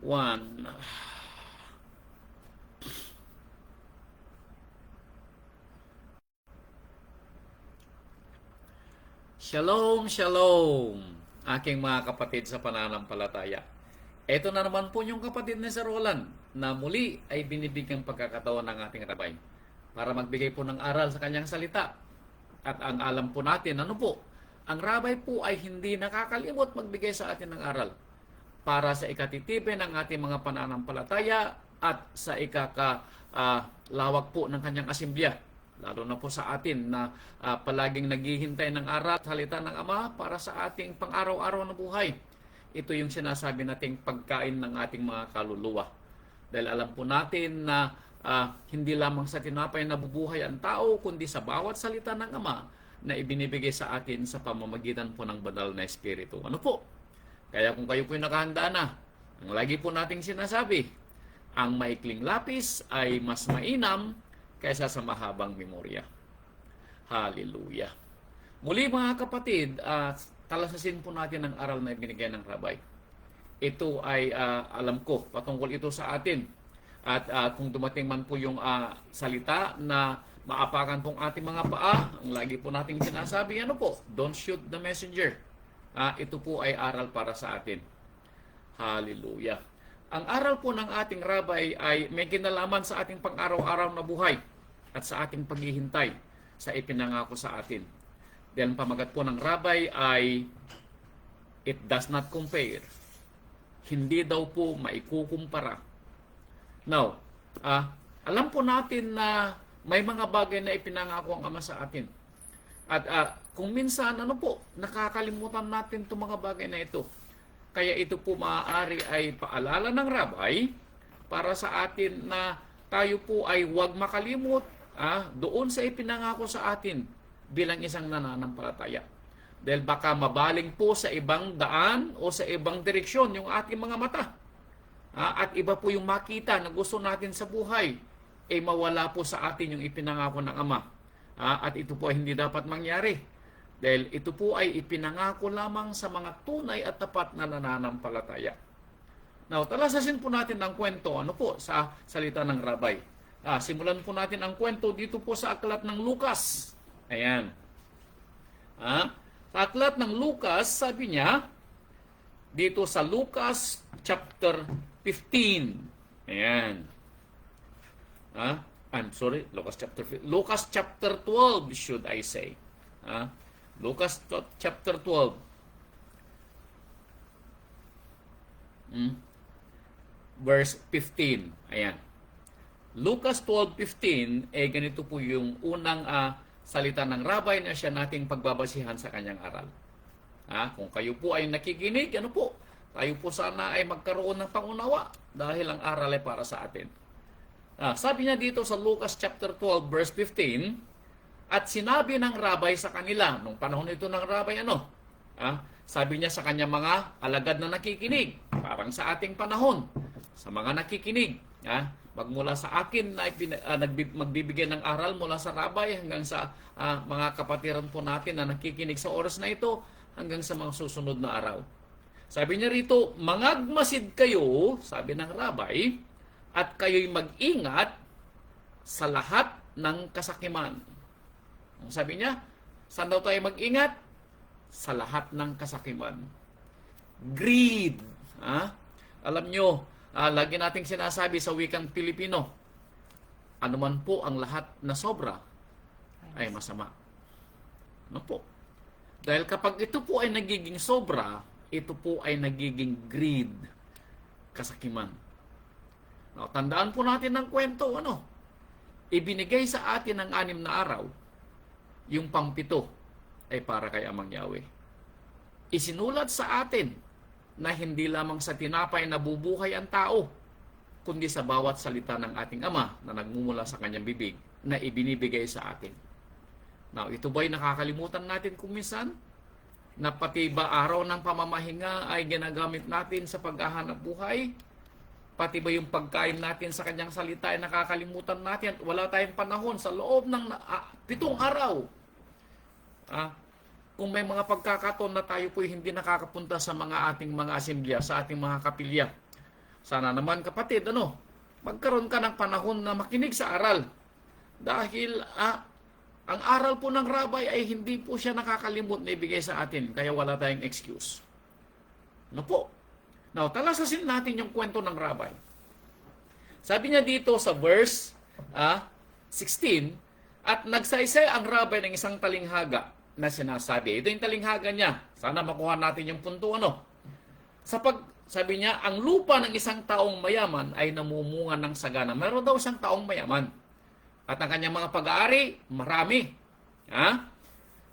One. Shalom, shalom, aking mga kapatid sa pananampalataya. Ito na naman po yung kapatid ni Sir Roland na muli ay binibigyang pagkakataon ng ating rabay para magbigay po ng aral sa kanyang salita. At ang alam po natin, ano po, ang rabay po ay hindi nakakalimot magbigay sa atin ng aral para sa ikatitibay ng ating mga pananampalataya at sa lawak po ng kanyang asimblya. Lalo na po sa atin na palaging naghihintay ng aral at salita ng Ama para sa ating pang-araw-araw na buhay. Ito yung sinasabi nating pagkain ng ating mga kaluluwa. Dahil alam po natin na hindi lamang sa tinapay nabubuhay ang tao, kundi sa bawat salita ng Ama na ibinibigay sa atin sa pamamagitan po ng banal na Espiritu. Ano po? Kaya kung kayo po nakahanda na, ang lagi po nating sinasabi, ang maikling lapis ay mas mainam kaysa sa mahabang memorya. Hallelujah. Muli mga kapatid, talasasin po natin ang aral na ibinigay ng Rabay. Ito ay alam ko, patungkol ito sa atin. At kung dumating man po yung salita na maapakan pong ating mga paa, ang lagi po nating sinasabi, ano po, don't shoot the messenger. Ito po ay aral para sa atin. Hallelujah. Ang aral po ng ating rabay ay may kinalaman sa ating pang-araw-araw na buhay at sa ating paghihintay sa ipinangako sa atin. Dahil pamagat po ng rabay ay it does not compare. Hindi daw po maikukumpara. Now, alam po natin na may mga bagay na ipinangako ang Ama sa atin. At kung minsan, ano po, nakakalimutan natin itong mga bagay na ito. Kaya ito po maaari ay paalala ng rabay para sa atin na tayo po ay huwag makalimot doon sa ipinangako sa atin bilang isang nananampalataya. Dahil baka mabaling po sa ibang daan o sa ibang direksyon yung ating mga mata. At iba po yung makita na gusto natin sa buhay, mawala po sa atin yung ipinangako ng Ama. At ito po ay hindi dapat mangyari. Dahil ito po ay ipinangako lamang sa mga tunay at tapat na nananampalataya. Now, talasasin po natin ang kwento, ano po, sa salita ng rabay. Simulan po natin ang kwento dito po sa aklat ng Lucas. Ayan. Sa aklat ng Lucas, sabi niya, dito sa Lucas chapter 15. Ayan. I'm sorry, Lucas chapter 12, should I say. Lucas chapter 12. Verse 15. Ayan. Lucas 12:15, ganito po yung unang salita ng rabay na siya nating pagbabasihan sa kanyang aral. Kung kayo po ay nakikinig, ano po, tayo po sana ay magkaroon ng pangunawa dahil ang aral ay para sa atin. Sabi niya dito sa Lucas chapter 12 verse 15, at sinabi ng rabay sa kanila, nung panahon ito ng rabay, sabi niya sa kanyang mga alagad na nakikinig, parang sa ating panahon, sa mga nakikinig, magmula sa akin na magbibigay ng aral mula sa rabay hanggang sa mga kapatiran po natin na nakikinig sa oras na ito hanggang sa mga susunod na araw. Sabi niya rito, mangagmasid kayo, sabi ng rabay, at kayo'y mag-ingat sa lahat ng kasakiman. Sabi niya, saan daw tayo mag-ingat? Sa lahat ng kasakiman. Greed. Alam nyo, lagi nating sinasabi sa wikang Pilipino, anuman po ang lahat na sobra ay masama. Ano po? Dahil kapag ito po ay nagiging sobra, ito po ay nagiging greed, kasakiman. Now, tandaan po natin ng kwento, ibinigay sa atin ng 6 na araw, yung pang-7 ay para kay Amang Yahweh. Isinulat sa atin na hindi lamang sa tinapay nabubuhay ang tao, kundi sa bawat salita ng ating Ama na nagmumula sa kanyang bibig na ibinibigay sa atin. Now, ito ba'y nakakalimutan natin kung minsan? Na pati ba araw ng pamamahinga ay ginagamit natin sa paghahanap buhay? Pati ba yung pagkain natin sa kanyang salita ay nakakalimutan natin at wala tayong panahon sa loob ng 7 araw? Kung may mga pagkakataon na tayo po hindi nakakapunta sa mga ating mga asemblya, sa ating mga kapilya, Sana naman kapatid, magkaroon ka ng panahon na makinig sa aral. Dahil ang aral po ng rabbi ay hindi po siya nakakalimot na ibigay sa atin. Kaya wala tayong excuse. Ano po? Now, talasasin natin yung kwento ng rabbi. Sabi niya dito sa verse 16, at nagsaysay ang rabbi ng isang talinghaga na sinasabi. Ito yung talinghaga niya. Sana makuha natin yung punto. Sabi niya, ang lupa ng isang taong mayaman ay namumunga ng sagana. Meron daw isang taong mayaman. At ang kanyang mga pag-aari, marami.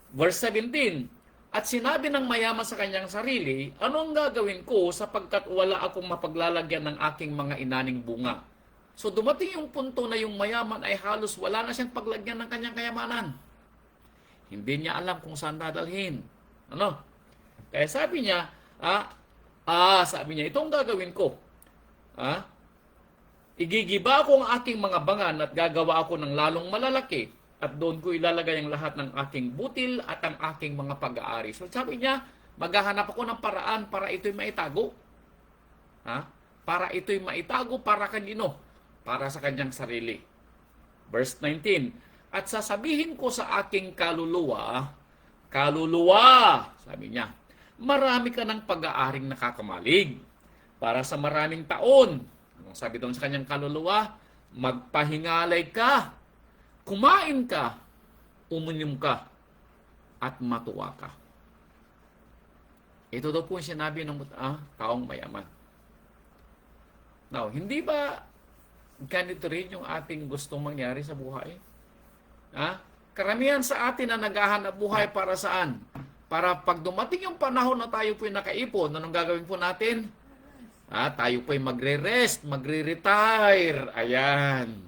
Verse 17, at sinabi ng mayaman sa kanyang sarili, ano ang gagawin ko sapagkat wala akong mapaglalagyan ng aking mga inaning bunga? So dumating yung punto na yung mayaman ay halos wala na siyang paglagyan ng kanyang kayamanan. Hindi niya alam kung saan dadalhin. Kaya sabi niya, itong gagawin ko. Igigiba ko ang aking mga bangan at gagawa ako ng lalong malalaki at doon ko ilalagay ang lahat ng aking butil at ang aking mga pag-aari. So sabi niya, maghahanap ako ng paraan para ito'y maitago. Para ito'y maitago para kanino? Para sa kanyang sarili. Verse 19, at sasabihin ko sa aking kaluluwa, sabi niya, marami ka ng pag-aaring nakakamalig para sa maraming taon. Anong sabi doon sa kanyang kaluluwa? Magpahingalay ka, kumain ka, uminom ka, at matuwa ka. Ito daw po yung sinabi ng taong mayaman. Now, hindi ba ganito rin yung ating gustong mangyari sa buhay? Karamihan sa atin na naghahanap buhay para saan? Para pag dumating yung panahon na tayo po'y nakaipon, anong gagawin po natin? Tayo po'y magre-rest, magre-retire. Ayan.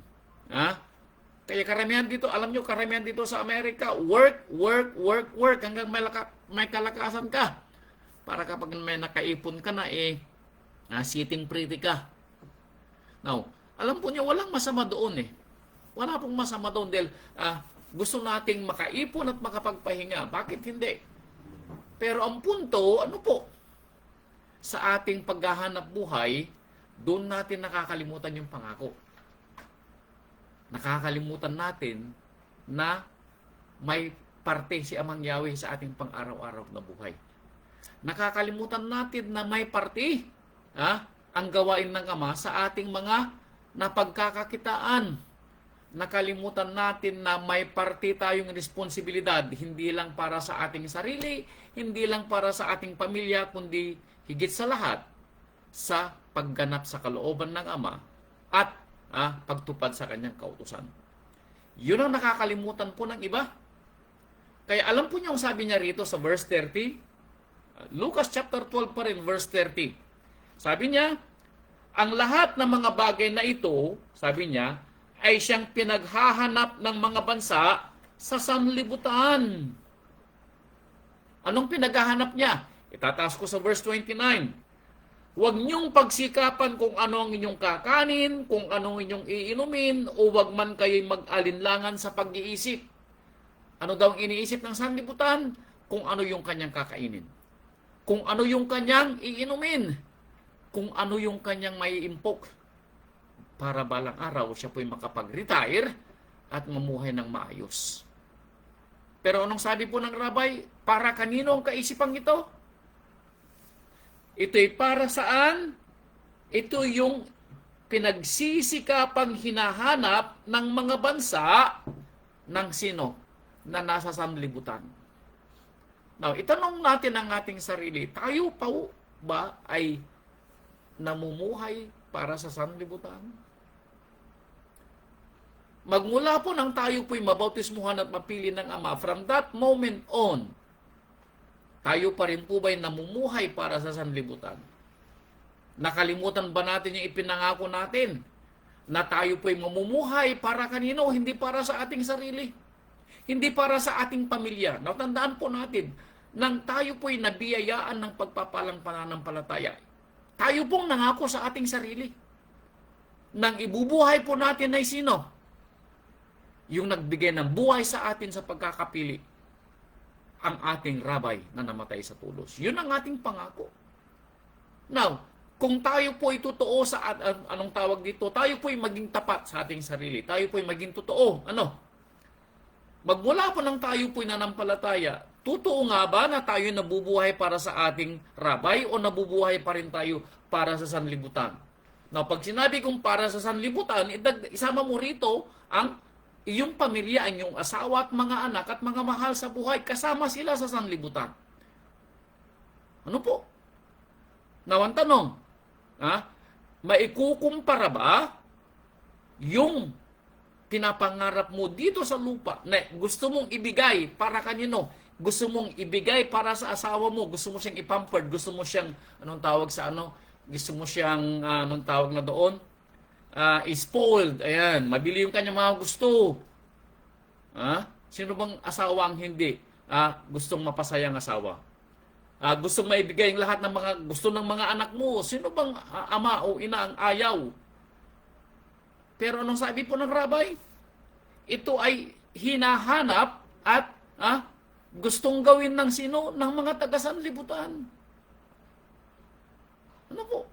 Kaya karamihan dito, alam nyo, karamihan dito sa Amerika, work hanggang may kalakasan ka. Para kapag may nakaipon ka na, sitting pretty ka. Now, alam po niyo, walang masama doon Wala pong masama doon dahil gusto nating makaipon at makapagpahinga. Bakit hindi? Pero ang punto, sa ating paghahanap buhay, doon natin nakakalimutan yung pangako. Nakakalimutan natin na may parte si Amang Yahweh sa ating pang-araw-araw na buhay. Nakakalimutan natin na may parte ang gawain ng Ama sa ating mga napagkakakitaan. Nakalimutan natin na may parte tayong responsibilidad, hindi lang para sa ating sarili, hindi lang para sa ating pamilya, kundi higit sa lahat, sa pagganap sa kalooban ng Ama at pagtupad sa kanyang kautusan. Yun ang nakakalimutan po ng iba. Kaya alam po niyo ang sabi niya rito sa verse 30, Lucas chapter 12 pa rin, verse 30. Sabi niya, ang lahat ng mga bagay na ito, sabi niya, ay siyang pinaghahanap ng mga bansa sa sanlibutan. Anong pinaghahanap niya? Itataas ko sa verse 29. Huwag niyong pagsikapan kung ano ang inyong kakanin, kung ano ang inyong iinumin, o huwag man kayo'y mag-alinlangan sa pag-iisip. Ano daw ang iniisip ng sanlibutan? Kung ano yung kanyang kakainin. Kung ano yung kanyang iinumin. Kung ano yung kanyang maiimpok. Para balang araw siya po'y makapag-retire at mamuhay ng maayos. Pero anong sabi po ng rabay? Para kanino ang kaisipang ito? Ito'y para saan? Ito yung pinagsisikapang hinahanap ng mga bansa ng sino na nasa sanlibutan. Now, itanong natin ang ating sarili, tayo pa ba ay namumuhay para sa sanlibutan? Magmula po nang tayo po'y mabautismuhan at mapili ng Ama, from that moment on, tayo pa rin po ba'y namumuhay para sa sanlibutan? Nakalimutan ba natin yung ipinangako natin? Na tayo po'y mamumuhay para kanino? Hindi para sa ating sarili. Hindi para sa ating pamilya. Natandaan po natin, nang tayo po'y nabiyayaan ng pagpapalang pananampalataya, tayo pong nangako sa ating sarili. Nang ibubuhay po natin ay sino? Yung nagbigay ng buhay sa atin sa pagkakapili, ang ating rabay na namatay sa tulos. Yun ang ating pangako. Now, Kung tayo po ay totoo sa anong tawag dito, tayo po ay maging tapat sa ating sarili. Tayo po ay maging totoo. Ano? Magmula po nang tayo po ay nanampalataya, totoo nga ba na tayo nabubuhay para sa ating rabay o nabubuhay pa rin tayo para sa sanlibutan? Now, pag sinabi kong para sa sanlibutan, isama mo rito ang iyong pamilya, ang iyong asawa at mga anak at mga mahal sa buhay. Kasama sila sa sanlibutan. Ano po? Now, ang tanong, maikukumpara ba yung pinapangarap mo dito sa lupa na gusto mong ibigay para kanino? Gusto mong ibigay para sa asawa mo, gusto mo siyang ipampered, gusto mo siyang, anong tawag sa ano? Gusto mo siyang, anong tawag na doon? Spoiled. Ayan, mabili yung kanyang mga gusto. Sino bang asawa ang hindi? Gustong mapasayang asawa. Gustong maibigay ang lahat ng mga gusto ng mga anak mo. Sino bang ama o ina ang ayaw? Pero anong sabi po ng rabay? Ito ay hinahanap at gustong gawin ng sino? Ng mga taga-sanlibutan. Ano po?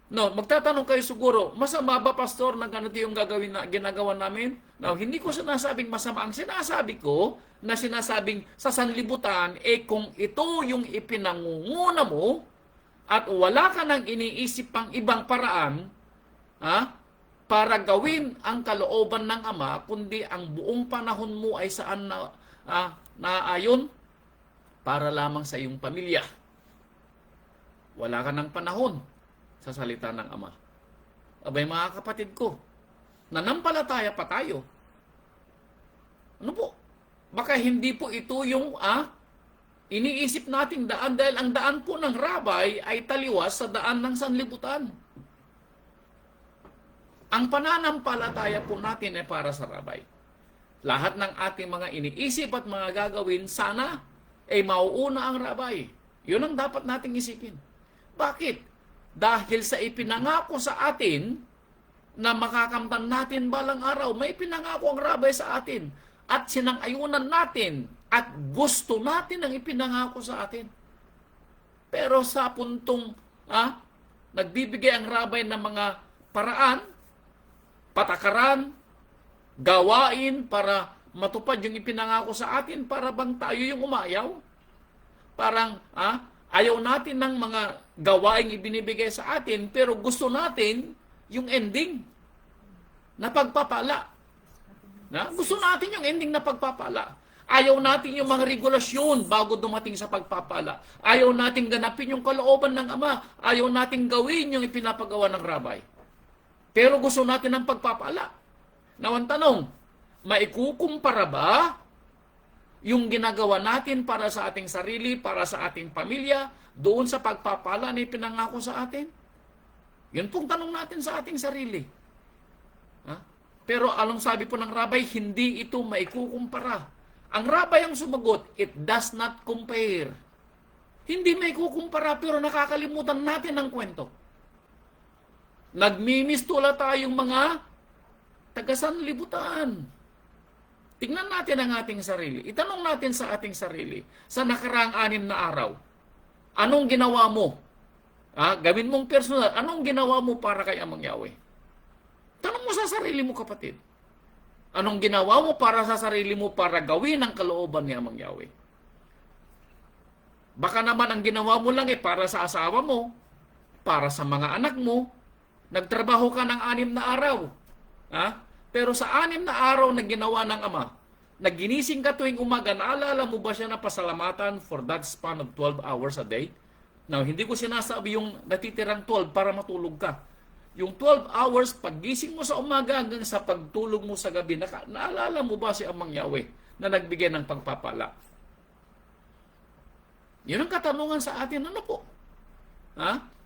No, magtatanong kayo siguro, masama ba, pastor, na ganito yung gagawin na ginagawa namin? No, hindi ko sinasabing masama. Ang sinasabi ko, na sinasabing sa sanlibutan, kung ito yung ipinangunguna mo, at wala ka nang iniisip pang ibang paraan, para gawin ang kalooban ng Ama, kundi ang buong panahon mo ay saan naayon? Para lamang sa iyong pamilya. Wala ka ng panahon sa salita ng Ama. Abay mga kapatid ko, nanampalataya pa tayo. Ano po? Baka hindi po ito yung iniisip nating daan dahil ang daan po ng rabay ay taliwas sa daan ng sanlibutan. Ang pananampalataya po natin ay para sa rabay. Lahat ng ating mga iniisip at mga gagawin, sana ay mauuna ang rabay. Yun ang dapat nating isipin. Bakit? Dahil sa ipinangako sa atin na makakamtan natin balang araw, may pinangako ang rabay sa atin at sinang-ayunan natin at gusto natin ang ipinangako sa atin. Pero sa puntong nagbibigay ang rabay ng mga paraan, patakaran, gawain para matupad yung ipinangako sa atin, para bang tayo yung umayaw? Parang ayaw natin ng mga gawaing ibinibigay sa atin, pero gusto natin yung ending na pagpapala. Gusto natin yung ending na pagpapala. Ayaw natin yung mga regulasyon bago dumating sa pagpapala. Ayaw natin ganapin yung kalooban ng Ama. Ayaw natin gawin yung ipinapagawa ng rabay. Pero gusto natin ng pagpapala. Now, ang tanong, maikukumpara ba yung ginagawa natin para sa ating sarili, para sa ating pamilya, doon sa pagpapala na ipinangako sa atin? Yun pong tanong natin sa ating sarili. Pero anong sabi po ng rabay, hindi ito maikukumpara. Ang rabay ang sumagot, it does not compare. Hindi maikukumpara, pero nakakalimutan natin ang kwento. Nagmimistula tayong mga taga-sanlibutan. Tingnan natin ang ating sarili. Itanong natin sa ating sarili, sa nakaraang 6 na araw, anong ginawa mo? Gawin mong personal, anong ginawa mo para kay Amang Yahweh? Tanong mo sa sarili mo, kapatid. Anong ginawa mo para sa sarili mo para gawin ang kalooban ni Amang Yahweh? Baka naman ang ginawa mo lang para sa asawa mo, para sa mga anak mo. Nagtrabaho ka ng 6 na araw. Pero sa 6 na araw na ginawa ng Ama, naginising ka tuwing umaga, naalala mo ba siya na pasalamatan for that span of 12 hours a day? Now, hindi ko sinasabi yung natitirang 12 para matulog ka. Yung 12 hours, paggising mo sa umaga hanggang sa pagtulog mo sa gabi, naalala mo ba si Amang Yahweh na nagbigay ng pagpapala? Yun ang katanungan sa atin, ano po?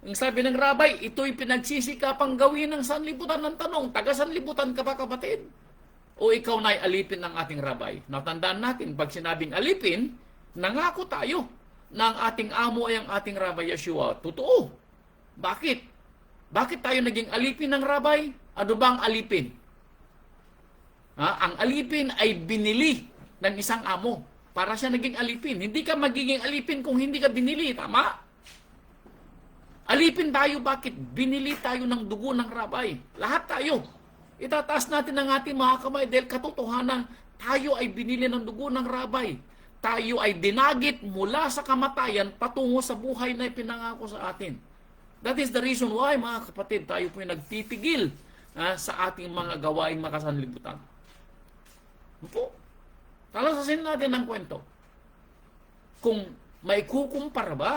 Ang sabi ng rabay, ito'y pinagsisikapang gawin ng sanlibutan. Ng tanong, taga-sanlibutan ka ba, kapatid? O ikaw na'y alipin ng ating rabay? Natandaan natin, pag sinabing alipin, nangako tayo na ang ating amo ay ang ating rabay Yeshua. Totoo. Bakit? Bakit tayo naging alipin ng rabay? Ano ba ang alipin? Ang alipin ay binili ng isang amo para siya naging alipin. Hindi ka magiging alipin kung hindi ka binili. Tama? Alipin tayo, bakit? Binili tayo ng dugo ng rabay. Lahat tayo. Itataas natin ang ating mga kamay dahil katotohanan, tayo ay binili ng dugo ng rabay. Tayo ay dinagit mula sa kamatayan patungo sa buhay na ipinangako sa atin. That is the reason why, mga kapatid, tayo po yung nagtitigil sa ating mga gawaing makasanlibutan. Opo. Talasasin natin ang kwento. Kung may kukumpara ba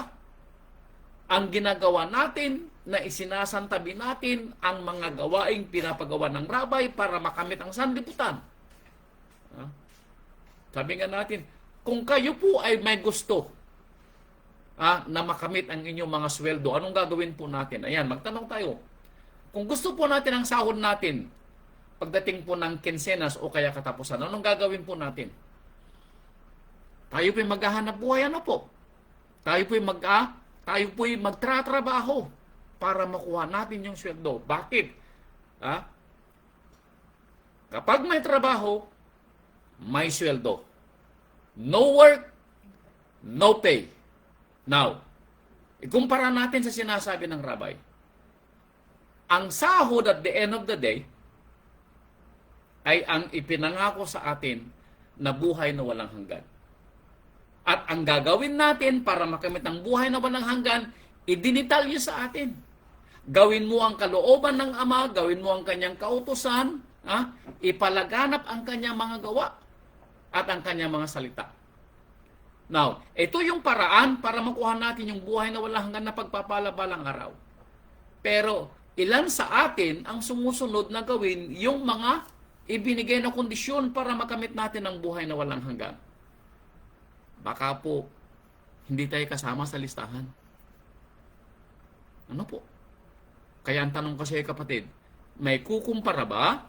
ang ginagawa natin na isinasantabi natin ang mga gawaing pinapagawa ng rabay para makamit ang sanlibutan. Sabi nga natin, kung kayo po ay may gusto na makamit ang inyong mga sweldo, anong gagawin po natin? Ayan, magtanong tayo. Kung gusto po natin ang sahod natin, pagdating po ng kinsenas o kaya katapusan, anong gagawin po natin? Tayo po'y maghahanap buhay, ano po? Tayo po'y magtratrabaho para makuha natin yung sweldo. Bakit? Kapag may trabaho, may sweldo. No work, no pay. Now, ikumpara natin sa sinasabi ng rabay. Ang sahod at the end of the day ay ang ipinangako sa atin na buhay na walang hanggan. At ang gagawin natin para makamit ang buhay na walang hanggan, idinitalyo sa atin. Gawin mo ang kalooban ng Ama, gawin mo ang kanyang kautusan, ipalaganap ang kanyang mga gawa at ang kanyang mga salita. Now, ito yung paraan para makuha natin yung buhay na walang hanggan na pagpapalabalang araw. Pero ilan sa atin ang sumusunod na gawin yung mga ibinigay na kondisyon para makamit natin ang buhay na walang hanggan? Baka po, hindi tayo kasama sa listahan. Ano po? Kaya ang tanong ko sa iyo, kapatid, may kukumpara ba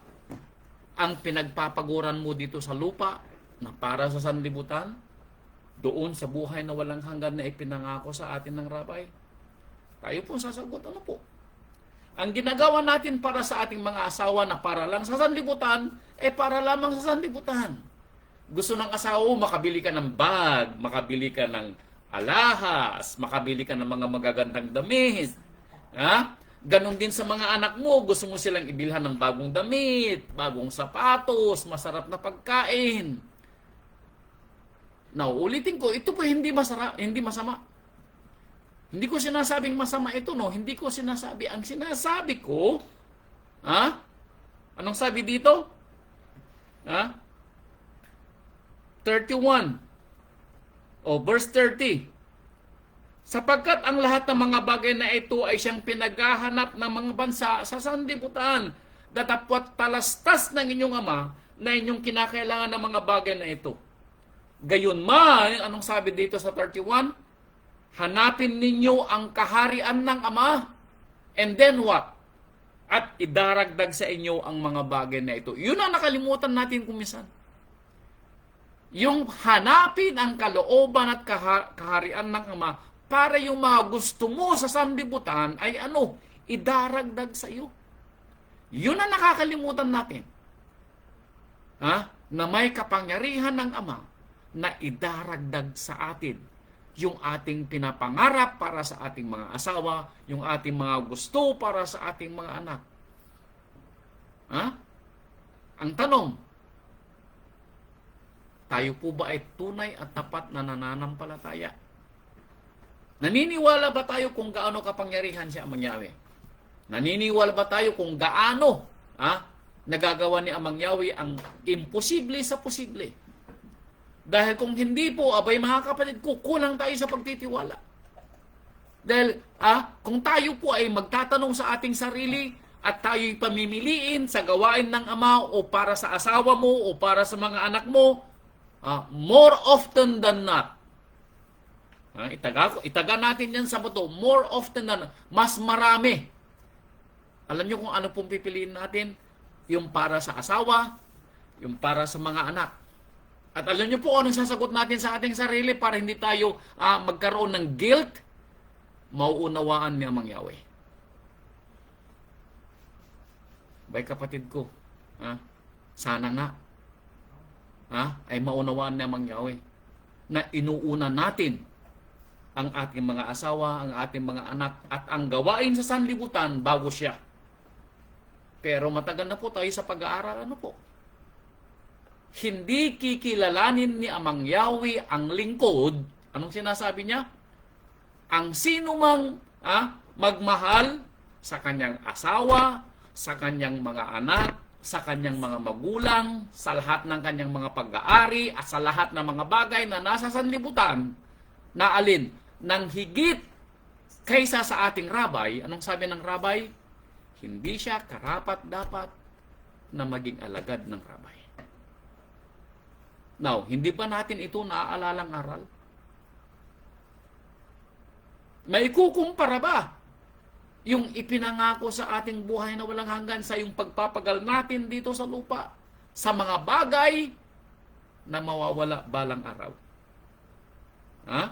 ang pinagpapaguran mo dito sa lupa na para sa sanlibutan doon sa buhay na walang hanggan na ipinangako sa atin ng rabay? Tayo po sasagot, ano po? Ang ginagawa natin para sa ating mga asawa na para lang sa sanlibutan, para lamang sa sanlibutan. Gusto ng asawa mo, makabili ka ng bag, makabili ka ng alahas, makabili ka ng mga magagandang damit. Ganon din sa mga anak mo, gusto mo silang ibilhan ng bagong damit, bagong sapatos, masarap na pagkain. Now, ulitin ko, ito po hindi masama. Hindi ko sinasabing masama ito, no? Hindi ko sinasabi. Ang sinasabi ko, anong sabi dito? 31 o verse 30. Sapagkat ang lahat ng mga bagay na ito ay siyang pinaghahanap ng mga bansa sa sanlibutan, datapwat talastas ng inyong Ama na inyong kinakailangan ng mga bagay na ito. Gayunman, anong sabi dito sa 31? Hanapin ninyo ang kaharian ng Ama, and then what? At idaragdag sa inyo ang mga bagay na ito. Yun ang nakalimutan natin kumisan. Yung hanapin ang kalooban at kaharian ng Ama para yung mga gusto mo sa sanlibutan ay idaragdag sa iyo. Yun ang nakakalimutan natin. Na may kapangyarihan ng Ama na idaragdag sa atin yung ating pinapangarap para sa ating mga asawa, yung ating mga gusto para sa ating mga anak. Ang tanong, tayo po ba ay tunay at tapat na nananampalataya? Naniniwala ba tayo kung gaano kapangyarihan si Amang Yahweh? Naniniwala ba tayo kung gaano nagagawa ni Amang Yahweh ang imposible sa posible? Dahil kung hindi po, mga kapatid ko, kulang tayo sa pagtitiwala. Dahil kung tayo po ay magtatanong sa ating sarili at tayo'y pamimiliin sa gawain ng Ama o para sa asawa mo o para sa mga anak mo, more often than not, itaga natin yan sa buto, more often than not, mas marami. Alam nyo kung ano pong pipiliin natin? Yung para sa asawa, yung para sa mga anak. At alam nyo po anong sasagot natin sa ating sarili para hindi tayo magkaroon ng guilt? Mauunawaan ni Amang Yahweh. Bay kapatid ko, sana nga, ay maunawaan ni Amang Yahweh na inuuna natin ang ating mga asawa, ang ating mga anak, at ang gawain sa sanlibutan bago siya. Pero matagal na po tayo sa pag-aaral, ano po? Hindi kikilalanin ni Amang Yahweh ang lingkod. Anong sinasabi niya? Ang sino mang magmahal sa kanyang asawa, sa kanyang mga anak, sa kanyang mga magulang, sa lahat ng kanyang mga pag-aari, at sa lahat ng mga bagay na nasa sanlibutan, na alin? Nang higit kaysa sa ating rabay. Anong sabi ng rabay? Hindi siya karapat-dapat na maging alagad ng rabay. Now, hindi ba natin ito naaalalang aral? May kukumpara ba yung ipinangako sa ating buhay na walang hanggan sa yung pagpapagal natin dito sa lupa sa mga bagay na mawawala balang araw? Ha?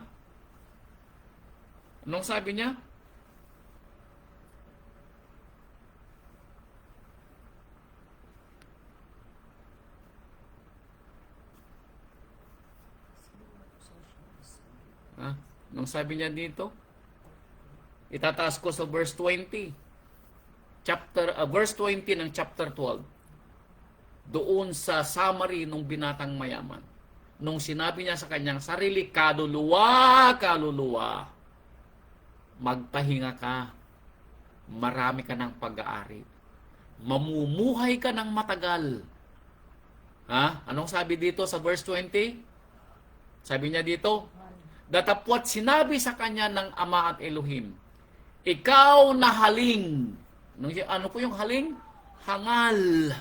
Anong sabi niya? Ha? Anong sabi niya dito? Itataas ko sa verse 20. Verse 20 ng chapter 12. Doon sa summary ng binatang mayaman. Nung sinabi niya sa kanyang sarili, kaluluwa, kaluluwa, magpahinga ka. Marami ka ng pag-aari. Mamumuhay ka ng matagal. Ha? Anong sabi dito sa verse 20? Sabi niya dito, datapwat sinabi sa kanya ng Ama at Elohim, ikaw na haling. Ano po yung haling? Hangal.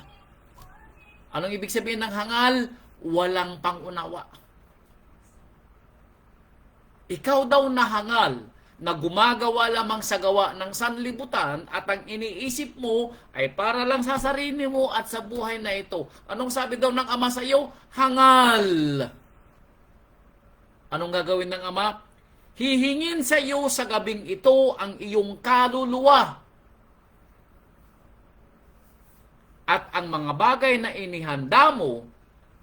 Anong ibig sabihin ng hangal? Walang pangunawa. Ikaw daw na hangal, na gumagawa lamang sa gawa ng sanlibutan at ang iniisip mo ay para lang sa sarili mo at sa buhay na ito. Anong sabi daw ng Ama sa iyo? Hangal. Anong gagawin ng Ama? Hihingin sa iyo sa gabing ito ang iyong kaluluwa. At ang mga bagay na inihanda mo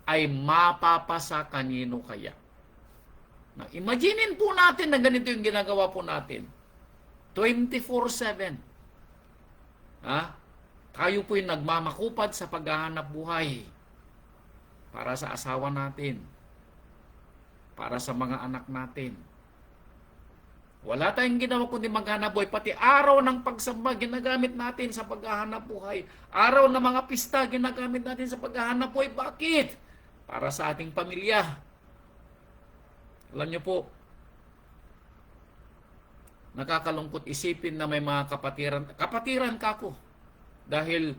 ay mapapasa kanino kaya? Imaginin po natin na ganito yung ginagawa po natin. 24/7. Tayo po'y nagmamakupad sa paghahanap buhay para sa asawa natin, para sa mga anak natin. Wala tayong ginawa kundi maghanap buhay. Pati araw ng pagsamba, ginagamit natin sa paghahanap buhay. Araw ng mga pista, ginagamit natin sa paghahanap buhay. Bakit? Para sa ating pamilya. Alam niyo po, nakakalungkot isipin na may mga kapatiran ka ko. Dahil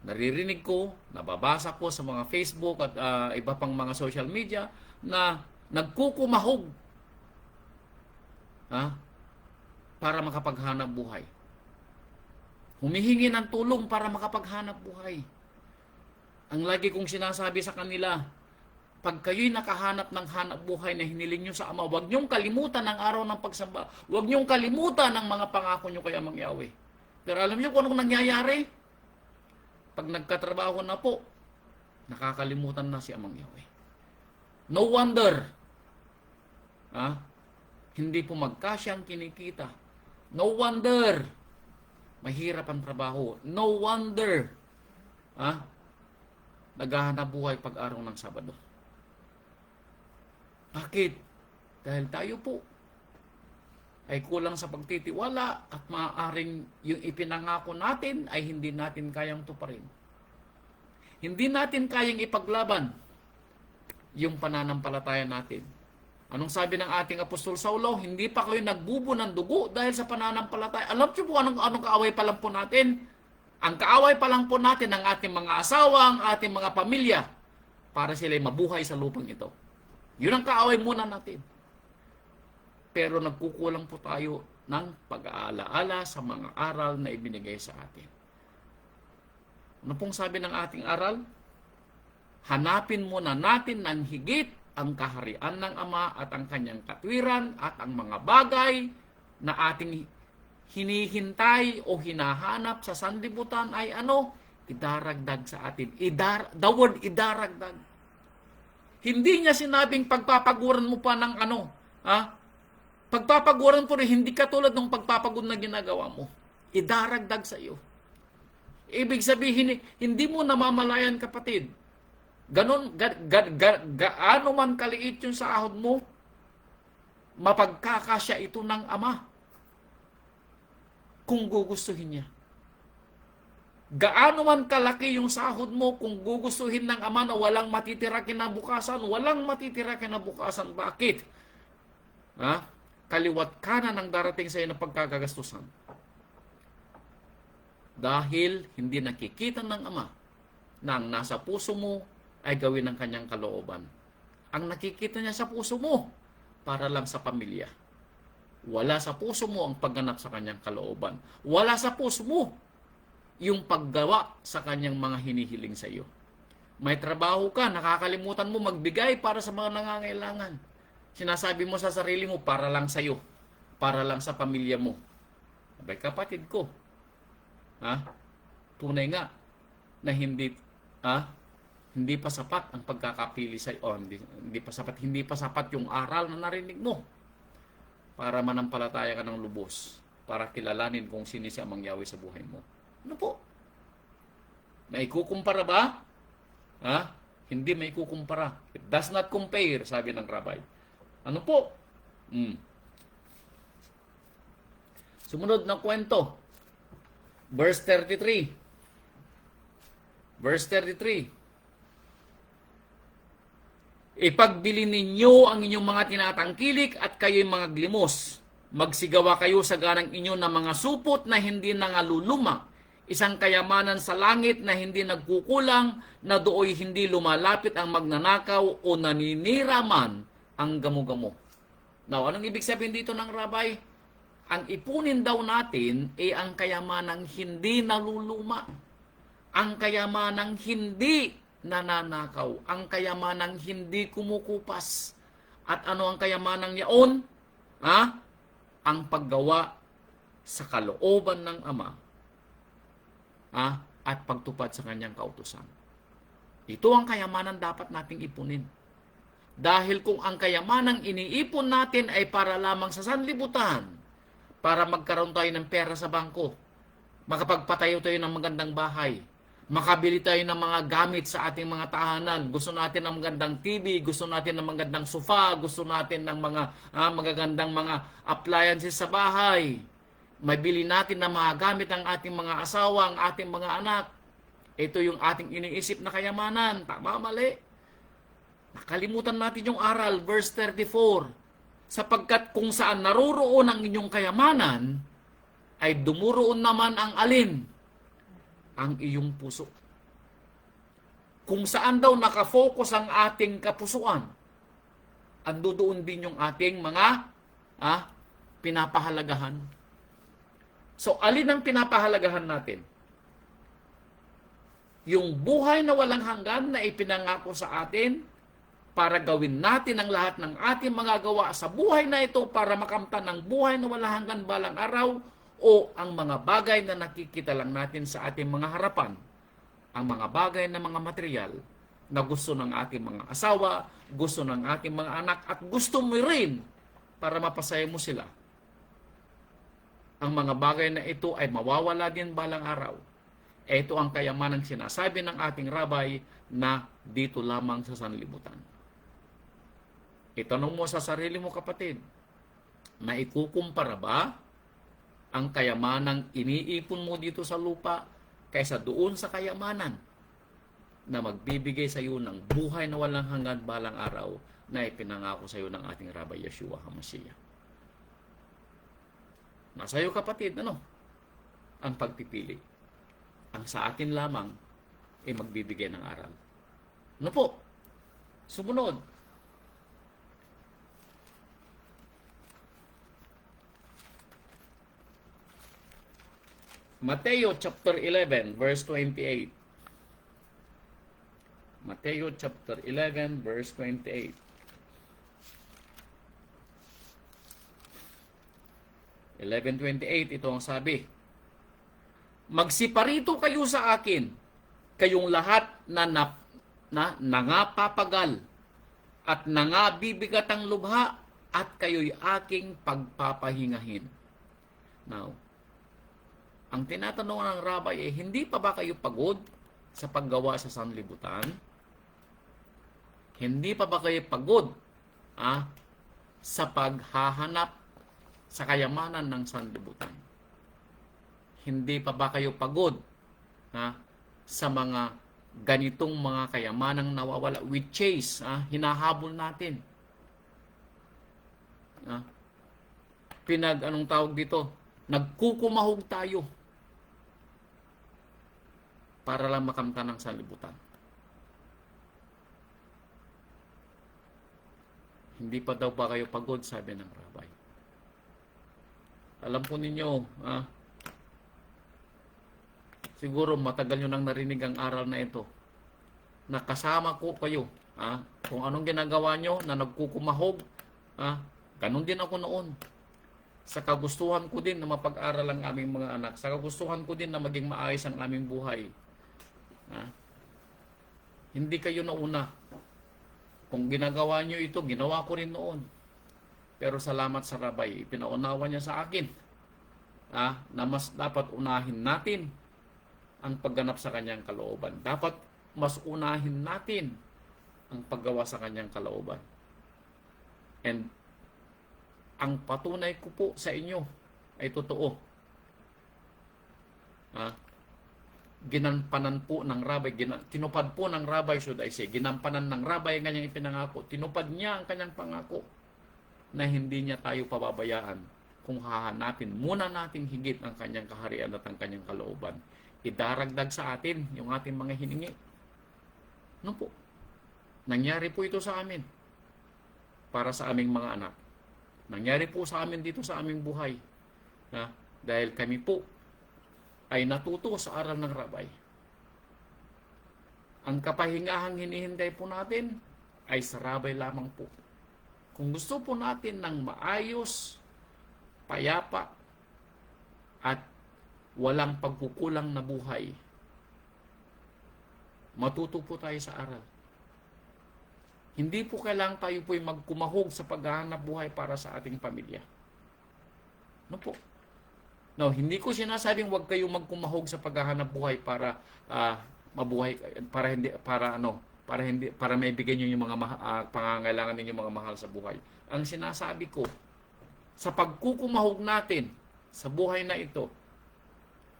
naririnig ko, nababasa ko sa mga Facebook at iba pang mga social media na nagkukumahog para makapaghanap buhay. Humihingi ng tulong para makapaghanap buhay. Ang lagi kong sinasabi sa kanila, pag kayo'y nakahanap ng hanap buhay na hiniling nyo sa Ama, huwag nyong kalimutan ang araw ng pagsamba. Huwag nyong kalimutan ang mga pangako nyo kay Amang Yahweh. Pero alam nyo kung anong nangyayari? Pag nagkatrabaho na po, nakakalimutan na si Amang Yahweh. No wonder, hindi po magkasya ang kinikita. No wonder, mahirap ang trabaho. No wonder, naghahanap buhay pag araw ng Sabado. Bakit? Dahil tayo po ay kulang sa pagtitiwala at maaaring yung ipinangako natin ay hindi natin kayang tuparin. Hindi natin kayang ipaglaban yung pananampalataya natin. Anong sabi ng ating Apostol Saulo? Hindi pa kayo nagbubo ng dugo dahil sa pananampalataya. Alam niyo po anong kaaway pa lang po natin? Ang kaaway pa lang po natin ang ating mga asawa, ang ating mga pamilya para sila'y mabuhay sa lupang ito. Yun ang kaaway muna natin. Pero nagkukulang po tayo ng pag-aalaala sa mga aral na ibinigay sa atin. Ano pong sabi ng ating aral? Hanapin muna natin ng higit ang kaharian ng Ama at ang kanyang katwiran at ang mga bagay na ating hinihintay o hinahanap sa sanlibutan ay idaragdag sa atin. The word idaragdag. Hindi niya sinabing pagpapaguran mo pa ng Pagpapaguran po rin, hindi katulad ng pagpapagod na ginagawa mo. Idaragdag sa iyo. Ibig sabihin, hindi mo namamalayan, kapatid. Gaano man kaliit yung sahod mo, mapagkakasya ito ng Ama kung gugustuhin niya. Gaano man kalaki yung sahod mo, kung gugustuhin ng Ama na walang matitira kinabukasan, walang matitira kinabukasan. Bakit? Kaliwat kanan ang darating sa iyo ng pagkagagastusan. Dahil hindi nakikita ng Ama na ang nasa puso mo ay gawin ng kanyang kalooban. Ang nakikita niya sa puso mo, para lang sa pamilya. Wala sa puso mo ang pagganap sa kanyang kalooban. Wala sa puso mo yung paggawa sa kanyang mga hinihiling sa iyo. May trabaho ka, nakakalimutan mo magbigay para sa mga nangangailangan. Sinasabi mo sa sarili mo, para lang sa iyo, para lang sa pamilya mo. Abay, kapatid ko, tunay nga na hindi pa sapat ang pagkakapili sa iyo. Hindi pa sapat yung aral na narinig mo para manampalataya ka ng lubos, para kilalanin kung sino si Amang Yahweh sa buhay mo. Ano po? May kukumpara ba? Hindi may kukumpara. It does not compare, sabi ng rabbi. Ano po? Sumunod na kwento. Verse 33. Verse 33. Ipagbili ninyo ang inyong mga tinatangkilik at kayo'y mga glimos. Magsigawa kayo sa ganang inyo ng mga supot na hindi nangaluluma. Isang kayamanan sa langit na hindi nagkukulang, na dooy hindi lumalapit ang magnanakaw o naninira man ang gamo-gamo. Now, anong ibig sabihin dito ng rabay? Ang ipunin daw natin ay ang kayamanang hindi naluluma. Ang kayamanang hindi nananakaw. Ang kayamanang hindi kumukupas. At ano ang kayamanang yaon? Ang paggawa sa kalooban ng Ama at pagtupad sa kanyang kautusan. Ito ang kayamanan dapat nating ipunin. Dahil kung ang kayamanang iniipon natin ay para lamang sa sanlibutan, para magkaroon tayo ng pera sa bangko, makapagpatayo tayo ng magandang bahay, makabili tayo ng mga gamit sa ating mga tahanan, gusto natin ng magandang TV, gusto natin ng magandang sofa, gusto natin ng mga magagandang mga appliances sa bahay, mabili natin ng mga gamit ang ating mga asawa, ang ating mga anak. Ito yung ating iniisip na kayamanan. Tama, mali. Nakalimutan natin yung aral, verse 34. Sapagkat kung saan naroroon ang inyong kayamanan, ay dumuroon naman ang alin? Ang iyong puso. Kung saan daw nakafocus ang ating kapusuan, ando doon din yung ating mga pinapahalagahan. So, alin ang pinapahalagahan natin? Yung buhay na walang hanggan na ipinangako sa atin para gawin natin ang lahat ng ating mga gawa sa buhay na ito para makamtan ang buhay na walang hanggan balang araw, o ang mga bagay na nakikita lang natin sa ating mga harapan, ang mga bagay na mga material na gusto ng ating mga asawa, gusto ng ating mga anak, at gusto mo rin para mapasaya mo sila. Ang mga bagay na ito ay mawawala din balang araw. Ito ang kayamanang sinasabi ng ating rabay na dito lamang sa sanlibutan. Itanong mo sa sarili mo, kapatid, maikukumpara ba ang kayamanang iniipon mo dito sa lupa kaysa doon sa kayamanan na magbibigay sa iyo ng buhay na walang hanggan balang araw na ipinangako sa iyo ng ating Rabbi Yeshua HaMashiach? Nasa iyo, kapatid, ang pagpipili. Ang sa atin lamang ay magbibigay ng aral. Ano po? Sumunod. Mateo chapter 11 verse 28. Mateo chapter 11 verse 28. ito ang sabi. Magsiparito kayo sa akin, kayong lahat na nangapapagal at nangabibigat ang lubha, at kayo'y aking pagpapahingahin. Now, ang tinatanong ng rabbi ay, hindi pa ba kayo pagod sa paggawa sa sanlibutan? Hindi pa ba kayo pagod sa paghahanap sa kayamanan ng sanlibutan? Hindi pa ba kayo pagod sa mga ganitong mga kayamanang nawawala? We chase, hinahabol natin. Anong tawag dito? Nagkukumahog tayo para lang makamtan ng sanlibutan. Hindi pa daw ba kayo pagod, sabi ng rabbi. Alam po ninyo, siguro matagal nyo nang narinig ang aral na ito. Nakasama ko kayo. Kung anong ginagawa nyo na nagkukumahog, ganun din ako noon. Sa kagustuhan ko din na mapag-aral ang aming mga anak. Sa kagustuhan ko din na maging maayos ang aming buhay. Hindi kayo nauna. Kung ginagawa nyo ito, ginawa ko rin noon. Pero salamat sa rabbi, ipinaunawa niya sa akin na mas dapat unahin natin ang pagganap sa kanyang kalooban. Dapat mas unahin natin ang paggawa sa kanyang kalooban. And ang patunay ko po sa inyo ay totoo. Ginampanan po ng rabbi, tinupad po ng rabbi, should I say, ginampanan ng rabbi ang kanyang ipinangako. Tinupad niya ang kanyang pangako na hindi niya tayo pababayaan kung hahanapin muna natin higit ang kanyang kaharian at ang kanyang kalooban. Idaragdag sa atin yung ating mga hiningi. Ano po? Nangyari po ito sa amin para sa aming mga anak. Nangyari po sa amin dito sa aming buhay. Dahil kami po ay natuto sa aral ng rabbi. Ang kapahingahang hinihintay po natin ay sa rabbi lamang po. Kung gusto po natin ng maayos, payapa, at walang pagkukulang na buhay, matuto po tayo sa aral. Hindi po kailangan tayo po'y magkumahog sa paghahanap buhay para sa ating pamilya. Ano po? No, hindi ko sinasabing huwag kayong magkumahog sa paghahanap buhay para mabuhay, para maibigay niyo yung mga pangangailangan ninyo mga mahal sa buhay. Ang sinasabi ko, sa pagkukumahog natin sa buhay na ito,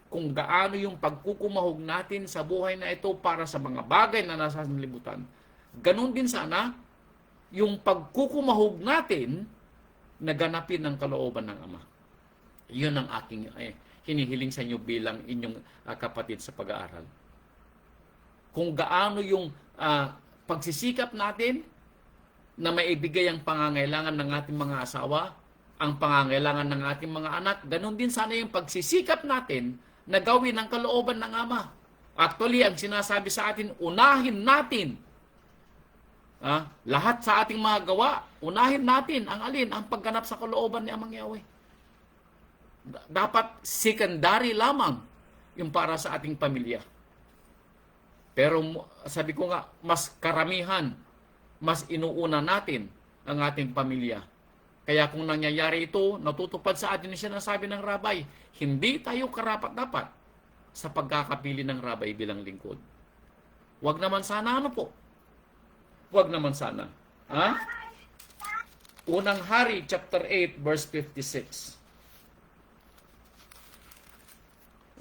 kung gaano yung pagkukumahog natin sa buhay na ito para sa mga bagay na nasa sanlibutan, ganun din sana yung pagkukumahog natin na ganapin ng kalooban ng Ama. Yun ang aking hinihiling sa inyo bilang inyong kapatid sa pag-aaral. Kung gaano yung pagsisikap natin na maibigay ang pangangailangan ng ating mga asawa, ang pangangailangan ng ating mga anak, ganun din sana yung pagsisikap natin na gawin ang kalooban ng Ama. Actually, ang sinasabi sa atin, unahin natin lahat sa ating mga gawa, unahin natin ang alin, ang pagganap sa kalooban ni Amang Yahweh. Dapat secondary lamang yung para sa ating pamilya. Pero sabi ko nga, mas karamihan, mas inuuna natin ang ating pamilya. Kaya kung nangyayari ito, natutupad sa atin yung sinasabi ng rabbi, hindi tayo karapat-dapat sa pagkakapili ng rabbi bilang lingkod. Huwag naman sana Huwag naman sana. Unang Hari, chapter 8, verse 56.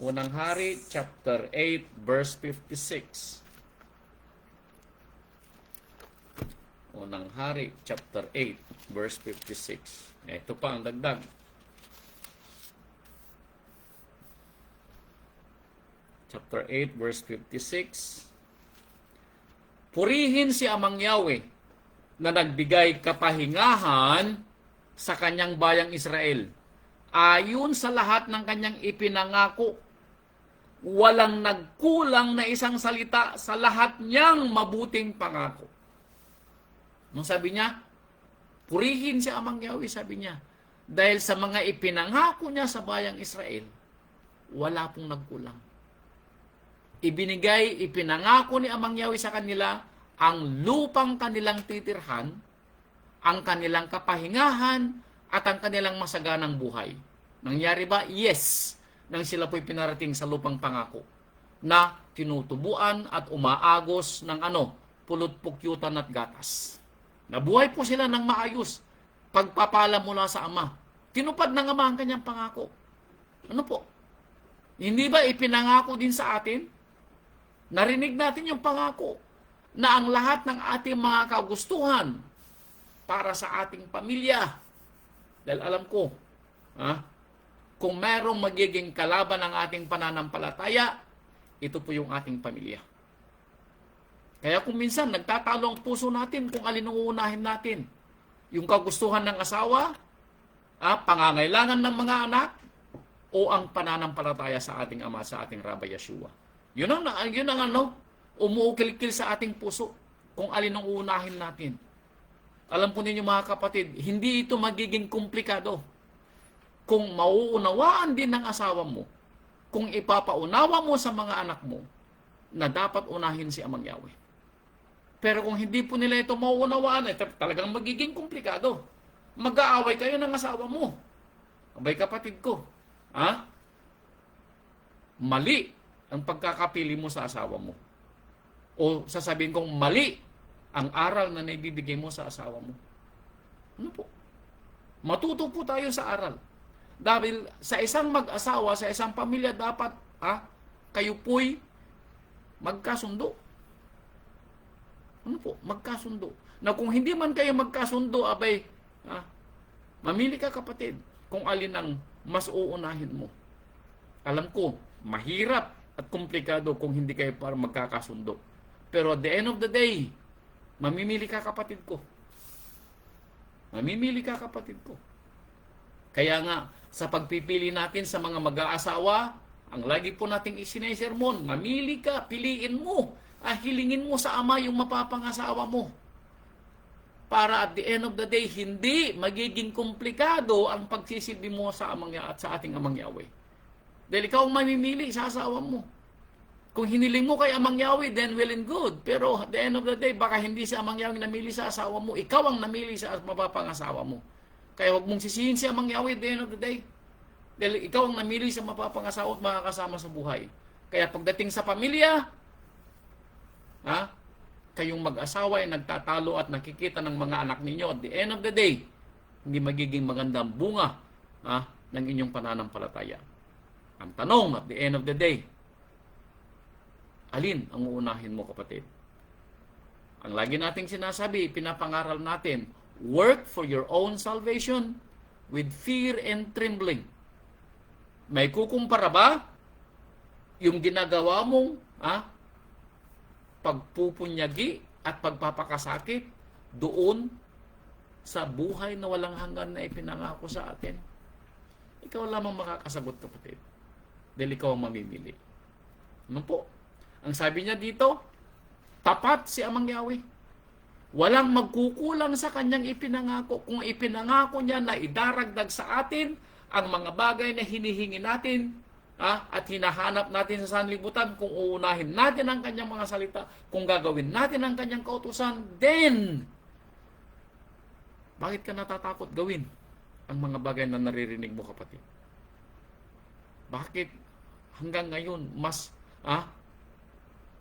Unang Hari, chapter 8, verse 56. Unang Hari, chapter 8, verse 56. Ito pa ang dagdag. Chapter 8, verse 56. Purihin si Amang Yahweh na nagbigay kapahingahan sa kanyang bayang Israel. Ayon sa lahat ng kanyang ipinangako, walang nagkulang na isang salita sa lahat niyang mabuting pangako. Nung sabi niya, purihin si Amang Yahweh, sabi niya, dahil sa mga ipinangako niya sa bayang Israel, wala pong nagkulang. Ipinangako ni Amang Yahweh sa kanila ang lupang kanilang titirhan ang kanilang kapahingahan at ang kanilang masaganang buhay. Nangyari ba? Yes. Nang sila po'y pinarating sa lupang pangako na tinutubuan at umaagos ng pulot pukyutan at gatas. Nabuhay po sila ng maayos. Pagpapala mula sa Ama. Tinupad ng Ama ang kanyang pangako. Ano po? Hindi ba ipinangako din sa atin? Narinig natin yung pangako na ang lahat ng ating mga kagustuhan para sa ating pamilya. Dahil alam ko, kung merong magiging kalaban ng ating pananampalataya, ito po yung ating pamilya. Kaya kung minsan nagtatalo ang puso natin kung alin ang uunahin natin. Yung kagustuhan ng asawa, pangangailangan ng mga anak, o ang pananampalataya sa ating Ama, sa ating Rabbi Yeshua. Yun ang umuukil-kil sa ating puso kung alin ang uunahin natin. Alam po ninyo mga kapatid, hindi ito magiging komplikado kung mauunawaan din ng asawa mo, kung ipapaunawa mo sa mga anak mo na dapat unahin si Amang Yahweh. Pero kung hindi po nila ito mauunawaan, talagang magiging komplikado. Mag-aaway kayo ng asawa mo. Abay kapatid ko, mali ang pagkakapili mo sa asawa mo. O sasabihin kong mali ang aral na naibibigay mo sa asawa mo. Ano po? Matuto po tayo sa aral. Dahil sa isang mag-asawa, sa isang pamilya, dapat kayo po'y magkasundo. Ano po? Magkasundo. Na kung hindi man kayo magkasundo, abay, mamili ka kapatid kung alin ang mas uunahin mo. Alam ko, mahirap at komplikado kung hindi kayo para magkakasundo. Pero at the end of the day, mamimili ka kapatid ko. Mamimili ka kapatid ko. Kaya nga, sa pagpipili natin sa mga mag-aasawa, ang lagi po nating isinesermon, mamili ka, piliin mo, hilingin mo sa Ama yung mapapangasawa mo. Para at the end of the day, hindi magiging komplikado ang pagsisilbi mo sa Amang at sa ating Amang Yahweh. Dahil ikaw ang mamimili sa asawa mo. Kung hiniling mo kay Amang Yahweh, then well and good. Pero at the end of the day, baka hindi si Amang Yahweh namili sa asawa mo, ikaw ang namili sa mapapangasawa mo. Kaya huwag mong sisihin si Amang Yahweh at the end of the day. Dahil ikaw ang namili sa mapapangasawa at makakasama sa buhay. Kaya pagdating sa pamilya, kayong mag-asawa ay nagtatalo at nakikita ng mga anak ninyo, at the end of the day, hindi magiging magandang bunga ng inyong pananampalataya. Ang tanong, at the end of the day, alin ang uunahin mo kapatid? Ang lagi nating sinasabi, pinapangaral natin, work for your own salvation with fear and trembling. May kukumpara ba yung ginagawa mong pagpupunyagi at pagpapakasakit doon sa buhay na walang hanggan na ipinangako sa atin? Ikaw lamang makakasagot kapatid. Dahil ikaw ang mamimili. Ano po? Ang sabi niya dito, tapat si Amang Yahweh. Walang magkukulang sa kanyang ipinangako. Kung ipinangako niya na idaragdag sa atin ang mga bagay na hinihingi natin, at hinahanap natin sa sanlibutan, kung uunahin natin ang kanyang mga salita, kung gagawin natin ang kanyang kautusan, then, bakit ka natatakot gawin ang mga bagay na naririnig mo kapatid? Bakit hanggang ngayon mas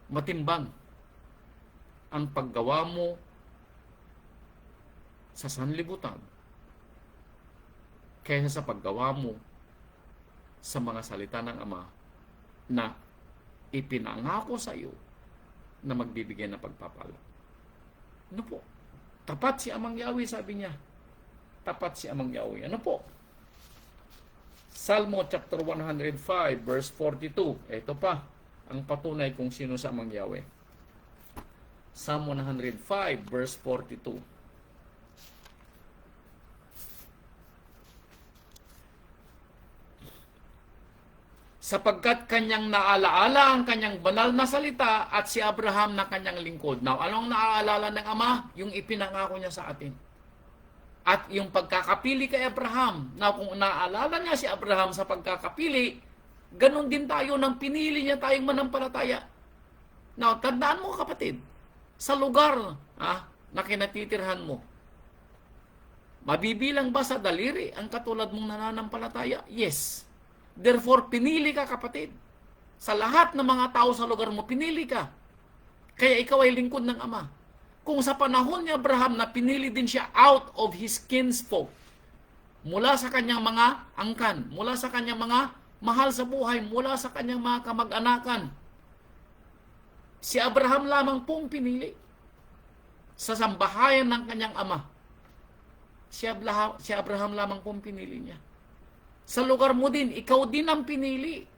matimbang ang paggawa mo sa sanlibutan kaysa sa paggawa mo sa mga salita ng Ama na ipinangako sa iyo na magbibigay ng pagpapala? Ano po? Tapat si Amang Yahweh, sabi niya. Tapat si Amang Yahweh. Ano po? Salmo chapter 105 verse 42. Ito pa ang patunay kung sino sa Amang Yahweh. Psalm 105 verse 42. Sapagkat kanyang naalaala ang kanyang banal na salita at si Abraham na kanyang lingkod. Now, anong naaalala ng Ama? Yung ipinangako niya sa atin. At yung pagkakapili kay Abraham. Now, kung naaalala niya si Abraham sa pagkakapili, ganun din tayo nang pinili niya tayong manampalataya. Now, tandaan mo kapatid, sa lugar na kinatitirhan mo, Mabibilang ba sa daliri ang katulad mong nananampalataya? Yes. Therefore, pinili ka, kapatid. Sa lahat ng mga tao sa lugar mo, pinili ka. Kaya ikaw ay lingkod ng Ama. Kung sa panahon ni Abraham na pinili din siya out of his kinsfolk, mula sa kanyang mga angkan, mula sa kanyang mga mahal sa buhay, mula sa kanyang mga kamag-anakan, si Abraham lamang pong pinili sa sambahayan ng kanyang ama. Si Abraham lamang pong pinili niya. Sa lugar mo din, ikaw din ang pinili.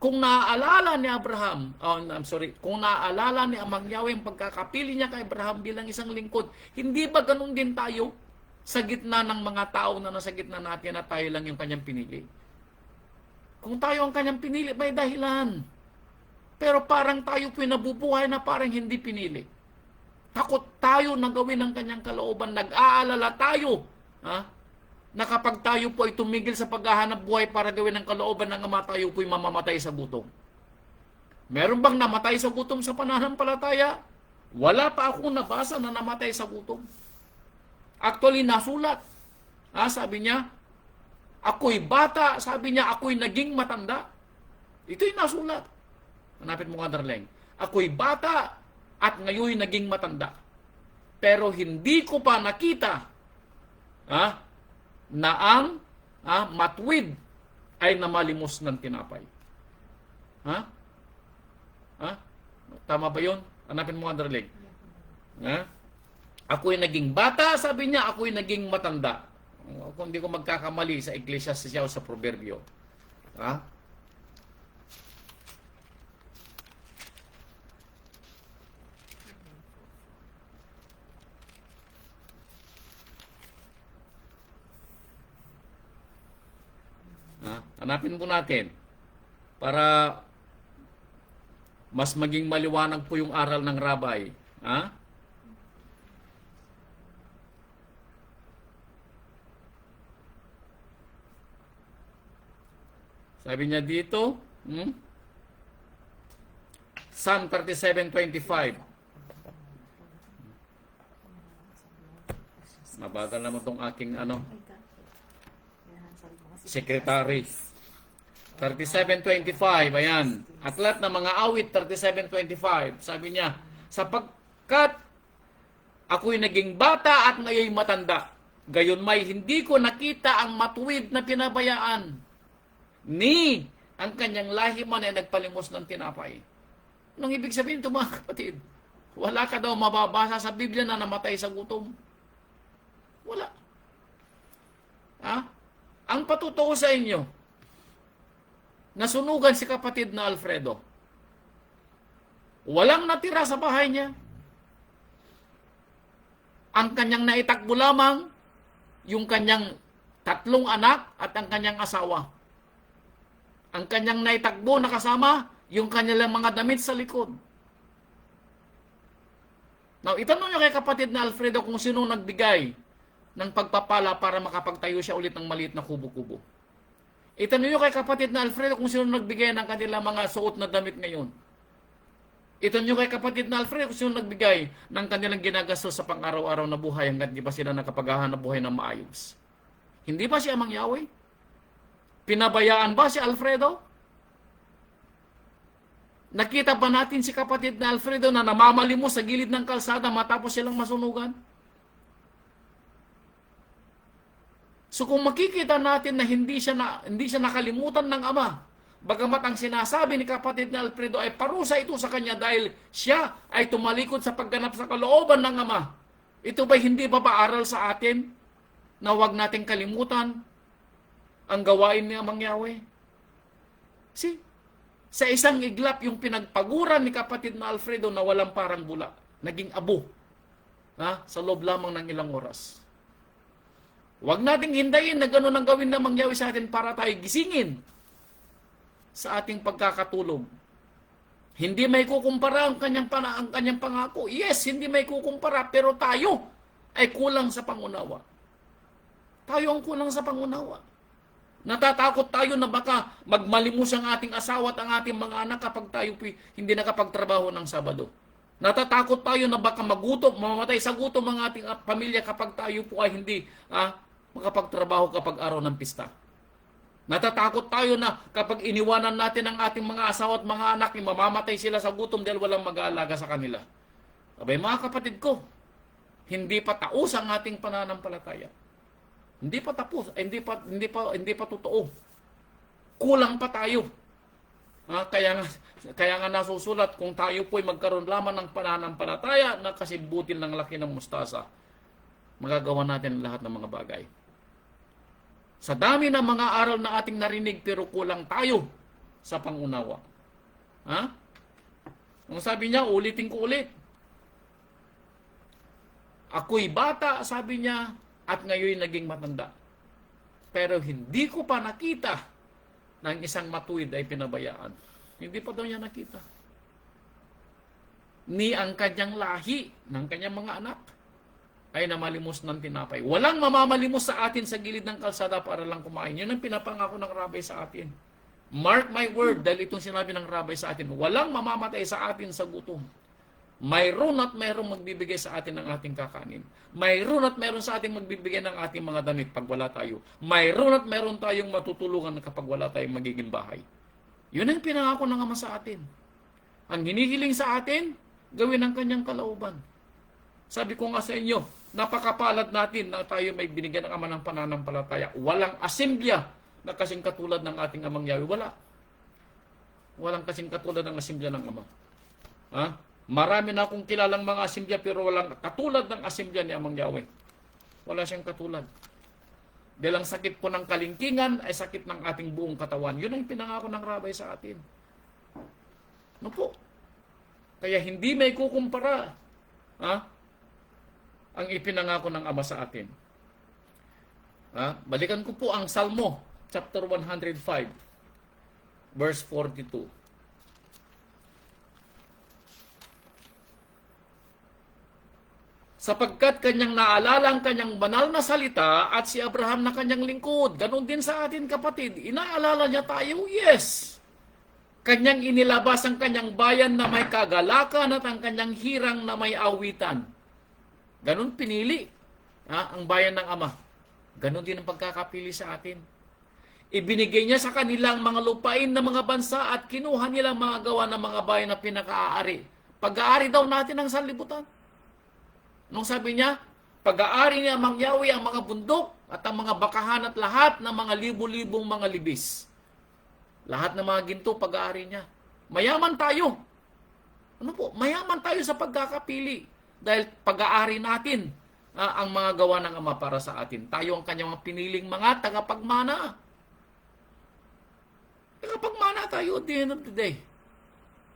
Kung naaalala ni kung naaalala ni Amang Yahweh ang pagkakapili niya kay Abraham bilang isang lingkod, hindi ba ganun din tayo sa gitna ng mga tao na nasa gitna natin na tayo lang yung kanyang pinili? Kung tayo ang kanyang pinili, may dahilan. Pero parang tayo pinabubuhay na parang hindi pinili. Takot tayo na gawin ang kanyang kalooban. Nag-aalala tayo na kapag tayo po ay tumigil sa paghahanap buhay para gawin ang kalooban ng Ama, tayo po ay mamamatay sa gutom. Meron bang namatay sa gutom sa pananampalataya? Wala pa akong nabasa na namatay sa gutom. Actually, nasulat. Sabi niya, ako'y bata. Sabi niya, ako'y naging matanda. Ito'y nasulat. Hanapin mo nga, darling. Ako'y bata at ngayon naging matanda. Pero hindi ko pa nakita na ang matwid ay namalimos ng tinapay. Tama ba yun? Hanapin mo nga, darling. Ako'y naging bata, sabi niya, ako'y naging matanda. Kung hindi ko magkakamali sa Ecclesiastes o sa Proverbio. Hanapin po natin para mas maging maliwanag po yung aral ng rabbi. Sabi niya dito, Psalm 37:25. Mabagal naman itong aking secretary. 37:25, ayan. Aklat ng mga awit, 37:25. Sabi niya, sapagkat ako'y naging bata at ngayon matanda, gayon may hindi ko nakita ang matuwid na pinabayaan, ni ang kanyang lahi man ay nagpalimos ng tinapay. Anong ibig sabihin ito, mga kapatid? Wala ka daw mababasa sa Biblia na namatay sa gutom. Wala. Ang patutuo sa inyo, nasunugan si kapatid na Alfredo. Walang natira sa bahay niya. Ang kanyang naitakbo lamang, yung kanyang 3 anak at ang kanyang asawa. Ang kanyang naitakbo na kasama, yung kanyang mga damit sa likod. Now, itanong nyo kay kapatid na Alfredo kung sino nagbigay ng pagpapala para makapagtayo siya ulit ng maliit na kubo-kubo. Itanong nyo kay kapatid na Alfredo kung sino nagbigay ng kanilang mga suot na damit ngayon. Itanong nyo kay kapatid na Alfredo kung sino nagbigay ng kanilang ginagastos sa pang-araw-araw na buhay hanggang di ba sila nakapaghahanap buhay ng maayos. Hindi ba si Amang Yahweh? Pinabayaan ba si Alfredo? Nakita ba natin si kapatid na Alfredo na namamalimos sa gilid ng kalsada matapos silang masunugan? So kung makikita natin na hindi siya nakalimutan ng Ama, bagamat ang sinasabi ni kapatid na Alfredo ay parusa ito sa kanya dahil siya ay tumalikod sa pagganap sa kalooban ng Ama. Ito ba hindi ba paaral sa atin na huwag nating kalimutan ang gawain ni Amang Yahweh? See? Sa isang iglap yung pinagpaguran ni kapatid na Alfredo na walang parang bula, naging abo sa loob lamang ng ilang oras. Huwag nating hindayin na gano'n ang gawin na mangyawi sa atin para tayo gisingin sa ating pagkakatulog. Hindi may kukumpara ang kanyang pangako. Yes, hindi may kukumpara, pero tayo ay kulang sa pangunawa. Tayo ang kulang sa pangunawa. Natatakot tayo na baka magmalimos ang ating asawa at ang ating mga anak kapag tayo hindi nakapagtrabaho ng Sabado. Natatakot tayo na baka magutom, mamamatay sa gutom ang ating pamilya kapag tayo po ay hindi makapagtrabaho kapag araw ng pista. Natatakot tayo na kapag iniwanan natin ang ating mga asawa at mga anak, mamamatay sila sa gutom dahil walang mag-aalaga sa kanila. Abay mga kapatid ko, hindi pa taos ang ating pananampalataya. Hindi pa tapos, hindi pa totoo. Kulang pa tayo. Kaya nga nasusulat, kung tayo po'y magkaroon lamang ng pananampalataya na kasibutin ng laki ng mustasa, magagawa natin lahat ng mga bagay. Sa dami ng mga aral na ating narinig, pero kulang tayo sa pangunawa. Ang sabi niya, ulitin ko ulit. Ako'y bata, sabi niya, at ngayon naging matanda. Pero hindi ko pa nakita na ang isang matuwid ay pinabayaan. Hindi pa daw niya nakita. Ni ang kanyang lahi ng kanyang mga anak ay namalimos ng tinapay. Walang mamamalimos sa atin sa gilid ng kalsada para lang kumain. Yun ang pinapangako ng rabbi sa atin. Mark my word, dahil itong sinabi ng rabbi sa atin, walang mamamatay sa atin sa gutom. Mayroon at mayroong magbibigay sa atin ng ating kakanin. Mayroon at mayroon sa ating magbibigay ng ating mga damit pag wala tayo. Mayroon at mayroon tayong matutulungan kapag wala tayong magiging bahay. Yun ang pinangako ng Ama sa atin. Ang hinihiling sa atin, gawin ang kanyang kalooban. Sabi ko nga sa inyo, napakapalad natin na tayo may binigyan ng Ama ng pananampalataya. Walang asembleya na kasing katulad ng ating Amang Yahweh. Wala. Walang kasing katulad ng asembleya ng Ama. Marami na akong kilalang mga asembleya pero walang katulad ng asembleya ni Amang Yahweh. Wala siyang katulad. Dahil ang sakit po ng kalingkingan ay sakit ng ating buong katawan. Yun ang pinangako ng rabbi sa atin. Ano po? Kaya hindi may kukumpara ang ipinangako ng Ama sa atin. Balikan ko po ang Salmo, chapter 105, verse 42. Sapagkat kanyang naalala ang kanyang banal na salita at si Abraham na kanyang lingkod. Ganon din sa atin kapatid. Inaalala niya tayo? Yes. Kanyang inilabas ang kanyang bayan na may kagalakan at ang kanyang hirang na may awitan. Ganon pinili ang bayan ng Ama. Ganon din ang pagkakapili sa atin. Ibinigay niya sa kanilang mga lupain na mga bansa at kinuha nilang mga gawa ng mga bayan na pinaka-aari. Pag-aari daw natin ang sanlibutan. Nung sabi niya, pag-aari ni Amang Yahweh ang mga bundok at ang mga bakahan at lahat ng mga libu-libong mga libis. Lahat ng mga ginto, pag-aari niya. Mayaman tayo. Ano po? Mayaman tayo sa pagkakapili. Dahil pag-aari natin ang mga gawa ng Ama para sa atin. Tayo ang kanyang mga piniling mga tagapagmana. Tagapagmana tayo at the end of the day.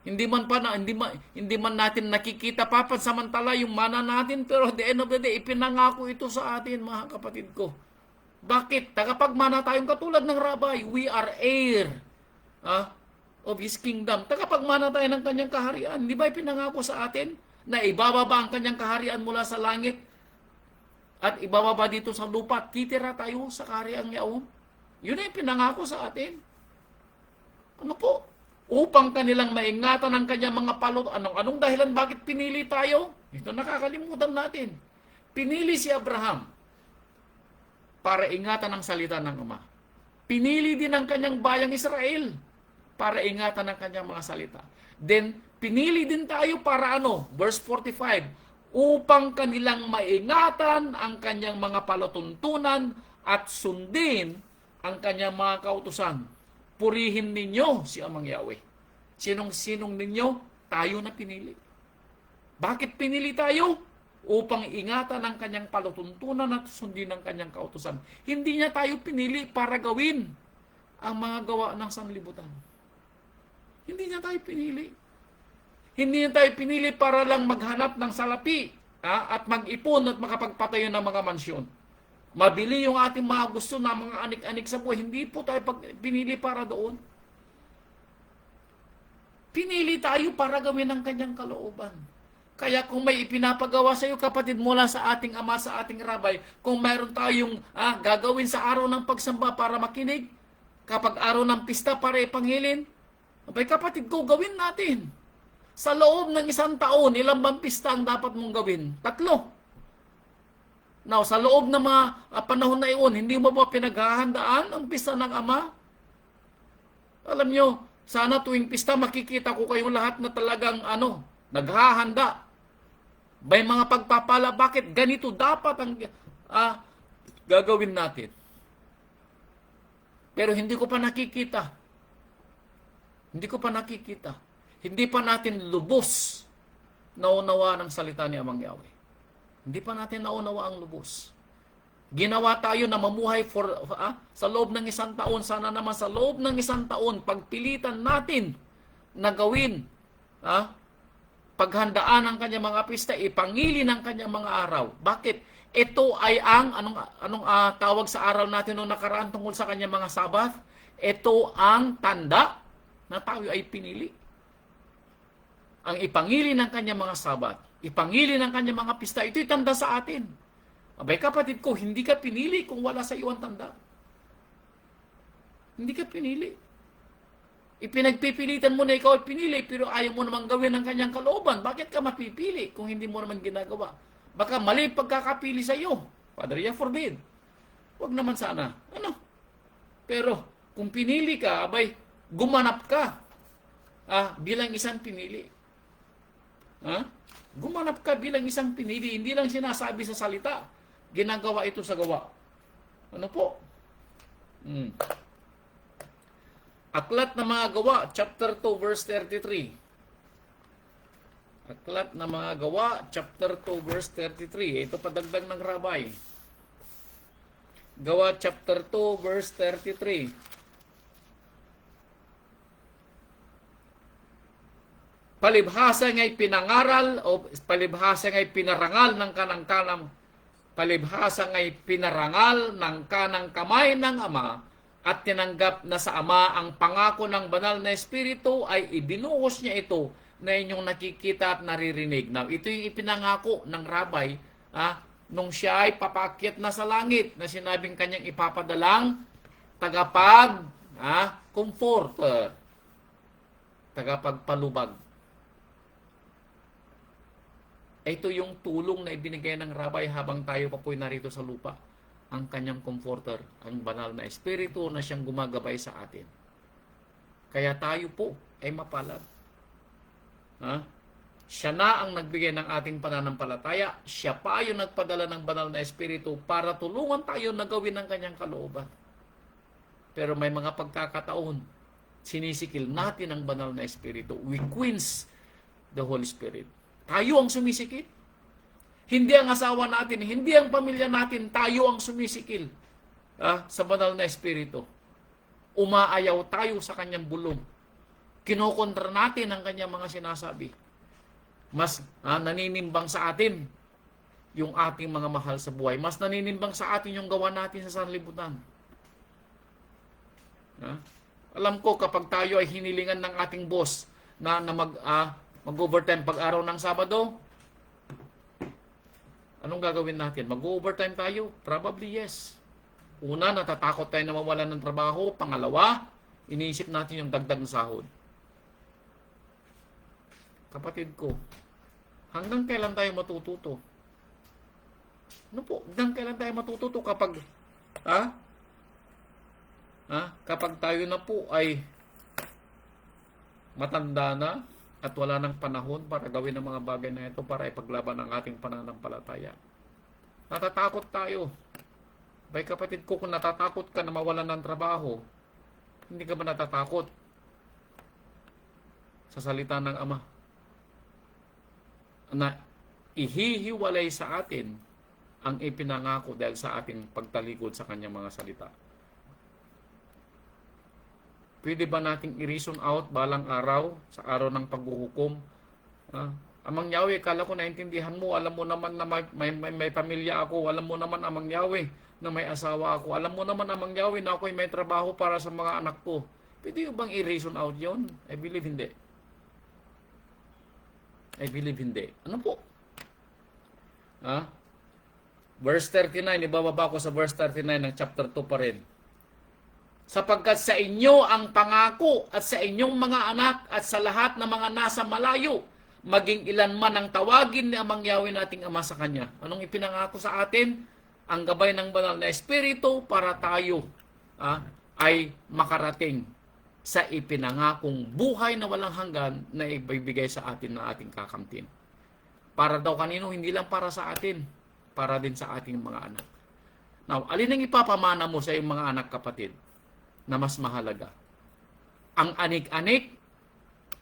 Hindi man natin nakikita papansamantala yung mana natin, pero at the end of the day, ipinangako ito sa atin, mga kapatid ko. Bakit? Tagapagmana tayong katulad ng rabbi. We are heir of His kingdom. Tagapagmana tayo ng kanyang kaharian. Di ba ipinangako sa atin na ibababa ang kanyang kaharian mula sa langit at ibababa dito sa lupa? Titira tayo sa kaharian niya. Yun ay pinangako sa atin. Ano po? Upang kanilang maingatan ang kanyang mga palot. Anong dahilan bakit pinili tayo? Ito nakakalimutan natin. Pinili si Abraham para ingatan ang salita ng Ama. Pinili din ang kanyang bayang Israel para ingatan ang kanyang mga salita. Then, pinili din tayo para Verse 45, upang kanilang maingatan ang kanyang mga palatuntunan at sundin ang kanyang mga kautusan. Purihin ninyo si Amang Yahweh. Sinong-sinong ninyo? Tayo na pinili. Bakit pinili tayo? Upang ingatan ang kanyang palutuntunan at sundin ang kanyang kautusan. Hindi niya tayo pinili para gawin ang mga gawa ng sanlibutan. Hindi niya tayo pinili. Hindi niya tayo pinili para lang maghanap ng salapi at mag-ipon at makapagpatayo ng mga mansyon. Mabili yung ating mga gusto na mga anik-anik sa buhay. Hindi po tayo pinili para doon. Pinili tayo para gawin ang kanyang kalooban. Kaya kung may ipinapagawa sa iyo, kapatid, mula sa ating Ama, sa ating rabbi, kung mayroon tayong gagawin sa araw ng pagsamba para makinig, kapag araw ng pista para ipanghilin, abay kapatid ko, gawin natin. Sa loob ng 1 taon, ilang bang pista ang dapat mong gawin? 3. Now, sa loob ng mga panahon na iyon, hindi mo ba pinaghahandaan ang pista ng Ama? Alam nyo, sana tuwing pista makikita ko kayong lahat na talagang naghahanda. May mga pagpapala, bakit ganito dapat ang gagawin natin? Pero hindi ko pa nakikita. Hindi ko pa nakikita. Hindi pa natin lubos naunawa ng salita ni Amang Yahweh. Hindi pa natin naunawa ang lubos. Ginawa tayo na mamuhay sa loob ng 1 taon. Sana naman sa loob ng 1 taon, pagpilitan natin na gawin, paghandaan ng kanyang mga pista, ipangili ng kanyang mga araw. Bakit? Ito ay anong tawag sa araw natin noong nakaraan tungkol sa kanyang mga Sabat? Ito ang tanda na tayo ay pinili. Ang ipangili ng kanyang mga Sabat, ipangili ng kanyang mga pista, ito'y tanda sa atin. Abay kapatid ko, hindi ka pinili kung wala sa iyo ang tanda. Hindi ka pinili. Ipinagpipilitan mo na ikaw ay pinili, pero ayaw mo naman gawin ang kanyang kalooban. Bakit ka mapipili kung hindi mo naman ginagawa? Baka mali pagkakapili sa iyo. Father, ya forbid. Huwag naman sana. Pero kung pinili ka, abay, gumanap ka bilang isang pinili. Gumanap ka bilang isang pinili. Hindi lang sinasabi sa salita. Ginagawa ito sa gawa. Ano po? Aklat na mga Gawa, chapter 2, verse 33. Aklat na mga Gawa, chapter 2, verse 33. Ito padagdag ng Rabay. Gawa, chapter 2, verse 33. Palibhasa nga'y pinangaral o palibhasa nga'y pinarangal ng kanang-kanang palibhasa nga'y pinarangal ng kanang kamay ng Ama at tinanggap na sa Ama ang pangako ng banal na Espiritu ay ibinuhos niya ito na inyong nakikita at naririnig. Now, ito yung ipinangako ng Rabay nung siya ay papakyat na sa langit na sinabing kanyang ipapadalang comforter, tagapagpalubag. Ito yung tulong na ibinigay ng Rabay habang tayo pa po'y narito sa lupa. Ang kanyang comforter, ang banal na Espiritu na siyang gumagabay sa atin. Kaya tayo po ay mapalad. Siya na ang nagbigay ng ating pananampalataya. Siya pa yung nagpadala ng banal na Espiritu para tulungan tayo na gawin ang kanyang kalooban. Pero may mga pagkakataon, sinisikil natin ang banal na Espiritu. We quench the Holy Spirit. Tayo ang sumisikil. Hindi ang asawa natin, hindi ang pamilya natin, tayo ang sumisikil sa banal na Espiritu. Umaayaw tayo sa kanyang bulong. Kinokontra natin ang kanyang mga sinasabi. Mas naninimbang sa atin yung ating mga mahal sa buhay. Mas naninimbang sa atin yung gawa natin sa sanlibutan. Alam ko kapag tayo ay hinilingan ng ating boss na mag-overtime pag-araw ng Sabado, anong gagawin natin? Mag-overtime tayo? Probably yes. Una, natatakot tayo na mawalan ng trabaho. Pangalawa, iniisip natin yung dagdag na sahod. Kapatid ko, hanggang kailan tayo matututo? Ano po? Hanggang kailan tayo matututo kapag kapag tayo na po ay matanda na at wala ng panahon para gawin ang mga bagay na ito para ipaglaban ang ating pananampalataya. Natatakot tayo. Bay kapatid ko, kung natatakot ka na mawalan ng trabaho, hindi ka ba natatakot sa salita ng Ama na ihihiwalay sa atin ang ipinangako dahil sa ating pagtalikod sa kanyang mga salita? Pwede ba nating i-reason out balang araw, sa araw ng paghuhukom? Amang Yahweh, kala ko naintindihan mo, alam mo naman na may pamilya ako, alam mo naman Amang Yahweh na may asawa ako, alam mo naman Amang Yahweh na ako'y may trabaho para sa mga anak ko. Pwede bang i-reason out yon? I believe hindi. I believe hindi. Ano po? Verse 39, ibababa ko sa verse 39 ng chapter 2 pa rin. sapagkat sa inyo ang pangako at sa inyong mga anak at sa lahat ng mga nasa malayo, maging ilan man ang tawagin ni Amang Yahweh nating Ama sa Kanya. Anong ipinangako sa atin? Ang gabay ng banal na Espiritu para tayo ay makarating sa ipinangakong buhay na walang hanggan na ibibigay sa atin ng ating kakamtin. Para daw kanino? Hindi lang para sa atin, para din sa ating mga anak. Now, alin ang ipapamana mo sa iyong mga anak, kapatid, na mas mahalaga? Ang anik-anik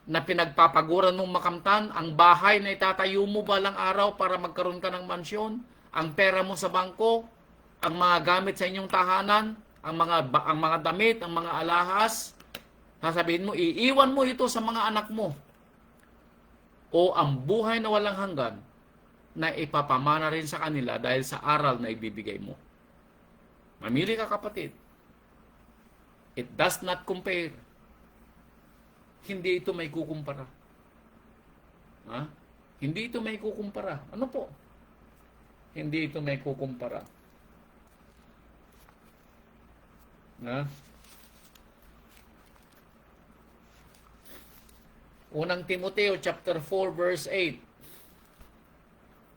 na pinagpapaguran mong makamtan, ang bahay na itatayo mo balang araw para magkaroon ka ng mansyon, ang pera mo sa bangko, ang mga gamit sa inyong tahanan, ang mga damit, ang mga alahas, sasabihin mo, iiwan mo ito sa mga anak mo. O ang buhay na walang hanggan na ipapamana rin sa kanila dahil sa aral na ibibigay mo. Mamili ka, kapatid. It does not compare. Hindi ito may kukumpara. Hindi ito may kukumpara. Ano po? Hindi ito may kukumpara. Unang Timoteo chapter 4 verse 8.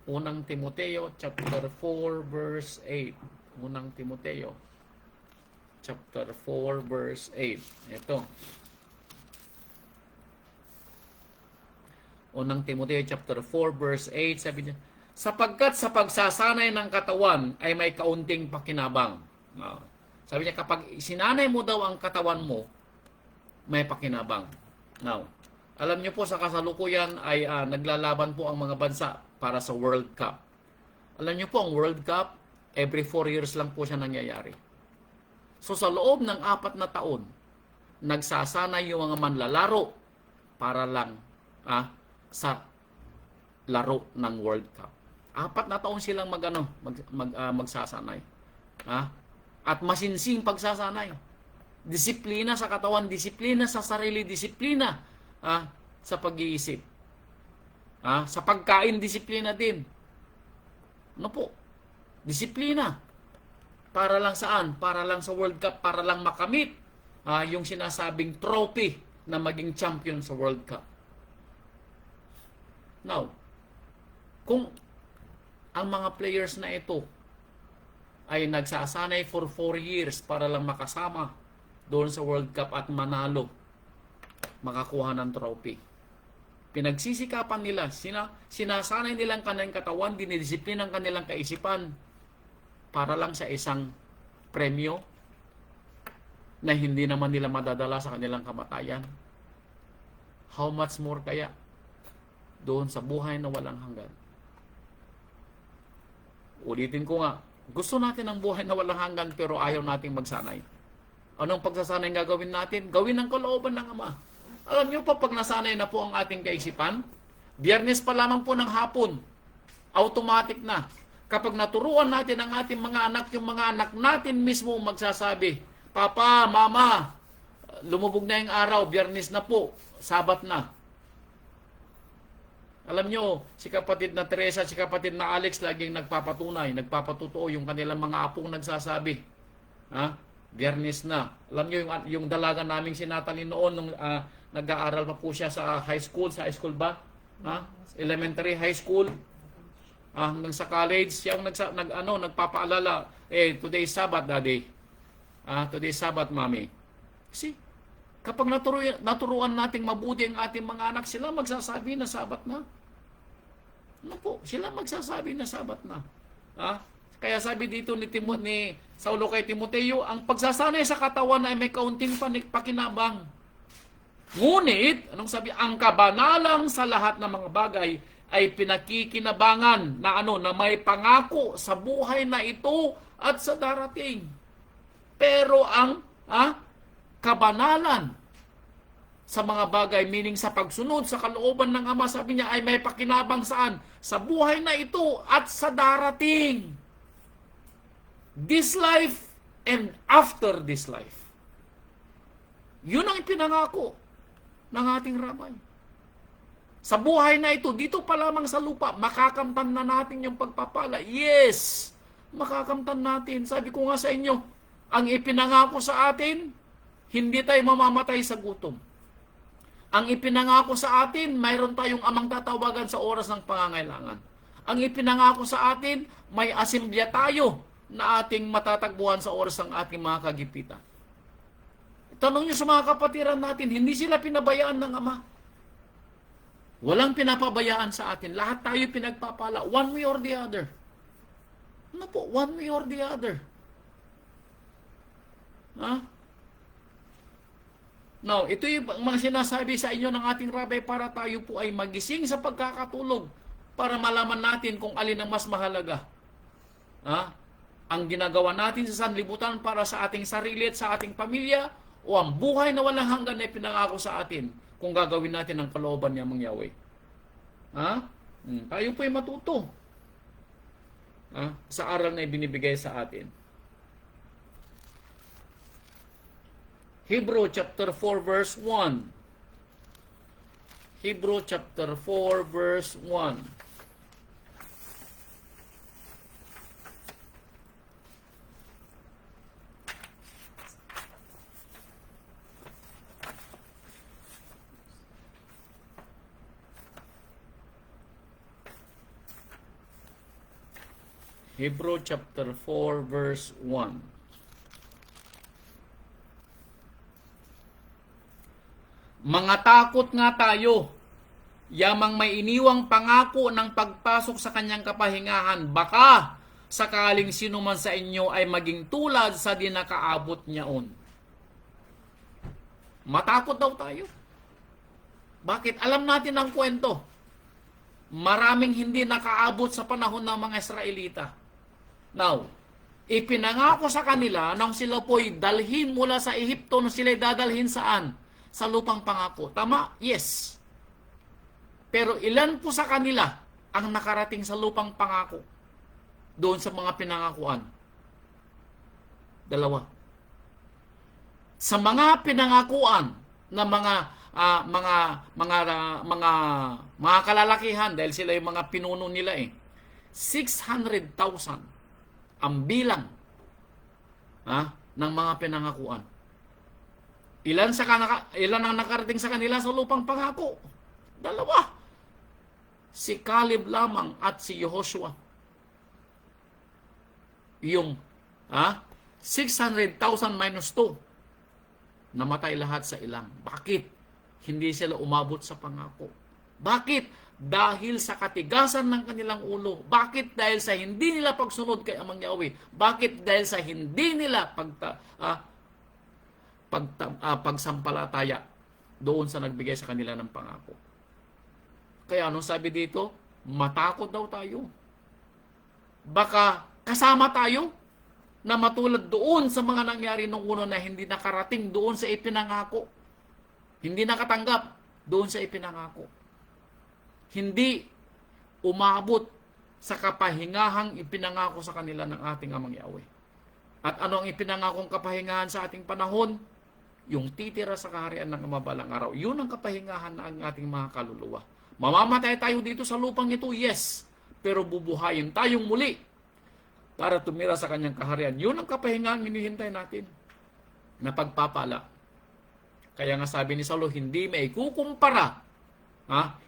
Unang Timoteo chapter 4 verse 8. Unang Timoteo chapter 4 verse 8. Ito. Unang Timoteo chapter 4 verse 8, sabi niya, sapagkat sa pagsasanay ng katawan ay may kaunting pakinabang. Sabi niya, kapag sinanay mo daw ang katawan mo, may pakinabang. Now, alam niyo po sa kasalukuyan ay naglalaban po ang mga bansa para sa World Cup. Alam niyo po, ang World Cup, every 4 years lang po siya nangyayari. So sa loob ng 4 na taon, nagsasanay yung mga manlalaro para lang sa laro ng World Cup. 4 na taon silang magsasanay. At masinsing pagsasanay. Disiplina sa katawan, disiplina sa sarili, disiplina sa pag-iisip. Sa pagkain, disiplina din. Ano po? Disiplina. Para lang saan? Para lang sa World Cup, para lang makamit yung sinasabing trophy na maging champion sa World Cup. Now, kung ang mga players na ito ay nagsasanay for 4 years para lang makasama doon sa World Cup at manalo, makakuha ng trophy. Pinagsisikapan nila, sinasanay nilang kanilang katawan, dinidisiplina ang kanilang kaisipan para lang sa isang premyo na hindi naman nila madadala sa kanilang kamatayan. How much more kaya doon sa buhay na walang hanggan? Ulitin ko nga, gusto natin ang buhay na walang hanggan pero ayaw nating magsanay. Anong pagsasanay gagawin natin? Gawin ang kalooban ng Ama. Alam nyo pa, pag nasanay na po ang ating kaisipan, Biyernes pa lamang po ng hapon, automatic na. Kapag naturuan natin ang ating mga anak, yung mga anak natin mismo magsasabi, Papa, Mama, lumubog na yung araw, Biyernes na po, Sabat na. Alam nyo, si kapatid na Teresa, si kapatid na Alex, laging nagpapatunay, nagpapatutuo yung kanilang mga apong nagsasabi. Biyernes na. Alam nyo, yung dalaga naming sinatali noon, nung nag-aaral pa po siya sa high school ba? Elementary, high school, hanggang sa college, siya ang nagpapaalala, today is Sabbath, Daddy. Today is Sabbath, Mommy. See, kapag naturuan nating mabuti ang ating mga anak, sila magsasabi na Sabbath na. Ano po? Sila magsasabi na Sabbath na. Kaya sabi dito ni Saulo kay Timoteo, ang pagsasanay sa katawan ay may kaunting pakinabang. Ngunit, anong sabi? Ang kabanalang sa lahat ng mga bagay ay pinakikinabangan na may pangako sa buhay na ito at sa darating. Pero ang kabanalan sa mga bagay, meaning sa pagsunod sa kalooban ng Ama, sabi niya ay may pakinabang saan? Sa buhay na ito at sa darating. This life and after this life. Yun ang ipinangako ng ating Rabay. Sa buhay na ito, dito pa lamang sa lupa, makakamtan na natin yung pagpapala. Yes! Makakamtan natin. Sabi ko nga sa inyo, Ang ipinangako sa atin, hindi tayo mamamatay sa gutom. Ang ipinangako sa atin, mayroon tayong amang tatawagan sa oras ng pangangailangan. Ang ipinangako sa atin, may asimblya tayo na ating matatagpuan sa oras ng ating mga kagipitan. Tanong niyo sa mga kapatiran natin, hindi sila pinabayaan ng Ama. Walang pinapabayaan sa atin. Lahat tayo pinagpapala, one way or the other. Ano po? One way or the other. Ha? Now, ito yung mga sinasabi sa inyo ng ating rabbi para tayo po ay magising sa pagkakatulog para malaman natin kung alin ang mas mahalaga. Ha? Ang ginagawa natin sa sanlibutan para sa ating sarili at sa ating pamilya o ang buhay na walang hanggan na pinangako sa atin kung gagawin natin ang kalooban niya mang Yahweh. Ha? Tayo po ay matuto. Ha? Sa aral na ibinibigay sa atin. Hebrew chapter 4 verse 1. Hebrew chapter 4 verse 1. Hebrew chapter 4 verse 1. Mga takot nga tayo, yamang may iniwang pangako ng pagpasok sa kanyang kapahingahan, baka sakaling sino man sa inyo ay maging tulad sa dinakaabot niyaon. Matakot daw tayo. Bakit? Alam natin ang kwento. Maraming hindi nakaabot sa panahon ng mga Israelita. Now, ipinangako sa kanila nang sila po'y dalhin mula sa Ehipto, na sila'y dadalhin saan? Sa lupang pangako. Tama? Yes. Pero ilan po sa kanila ang nakarating sa lupang pangako doon sa mga pinangakuan? 2. Sa mga pinangakuan na mga kalalakihan, dahil sila yung mga pinuno nila 600,000 ang bilang ng mga pinangakuan. Ilan ang nakarating sa kanila sa lupang pangako? 2. Si Caleb lamang at si Joshua. Yung 600,000 minus 2, namatay lahat sa ilang. Bakit? Hindi sila umabot sa pangako. Bakit? Dahil sa katigasan ng kanilang ulo. Bakit? Dahil sa hindi nila pagsunod kay Amang Yahweh. Bakit? Dahil sa hindi nila pagsampalataya doon sa nagbigay sa kanila ng pangako. Kaya anong sabi dito? Matakot daw tayo. Baka kasama tayo na matulad doon sa mga nangyari nung una na hindi nakarating doon sa ipinangako. Hindi nakatanggap doon sa ipinangako. Hindi umabot sa kapahingahang ipinangako sa kanila ng ating Amang Yahweh. At ano ang ipinangakong kapahingahan sa ating panahon? Yung titira sa kaharian ng mabalang araw. Yun ang kapahingahan ng ating mga kaluluwa. Mamamatay tayo dito sa lupang ito, yes. Pero bubuhayin tayong muli para tumira sa kanyang kaharian. Yun ang kapahingahan hinihintay natin na pagpapala. Kaya nga sabi ni Saulo, hindi may kukumpara.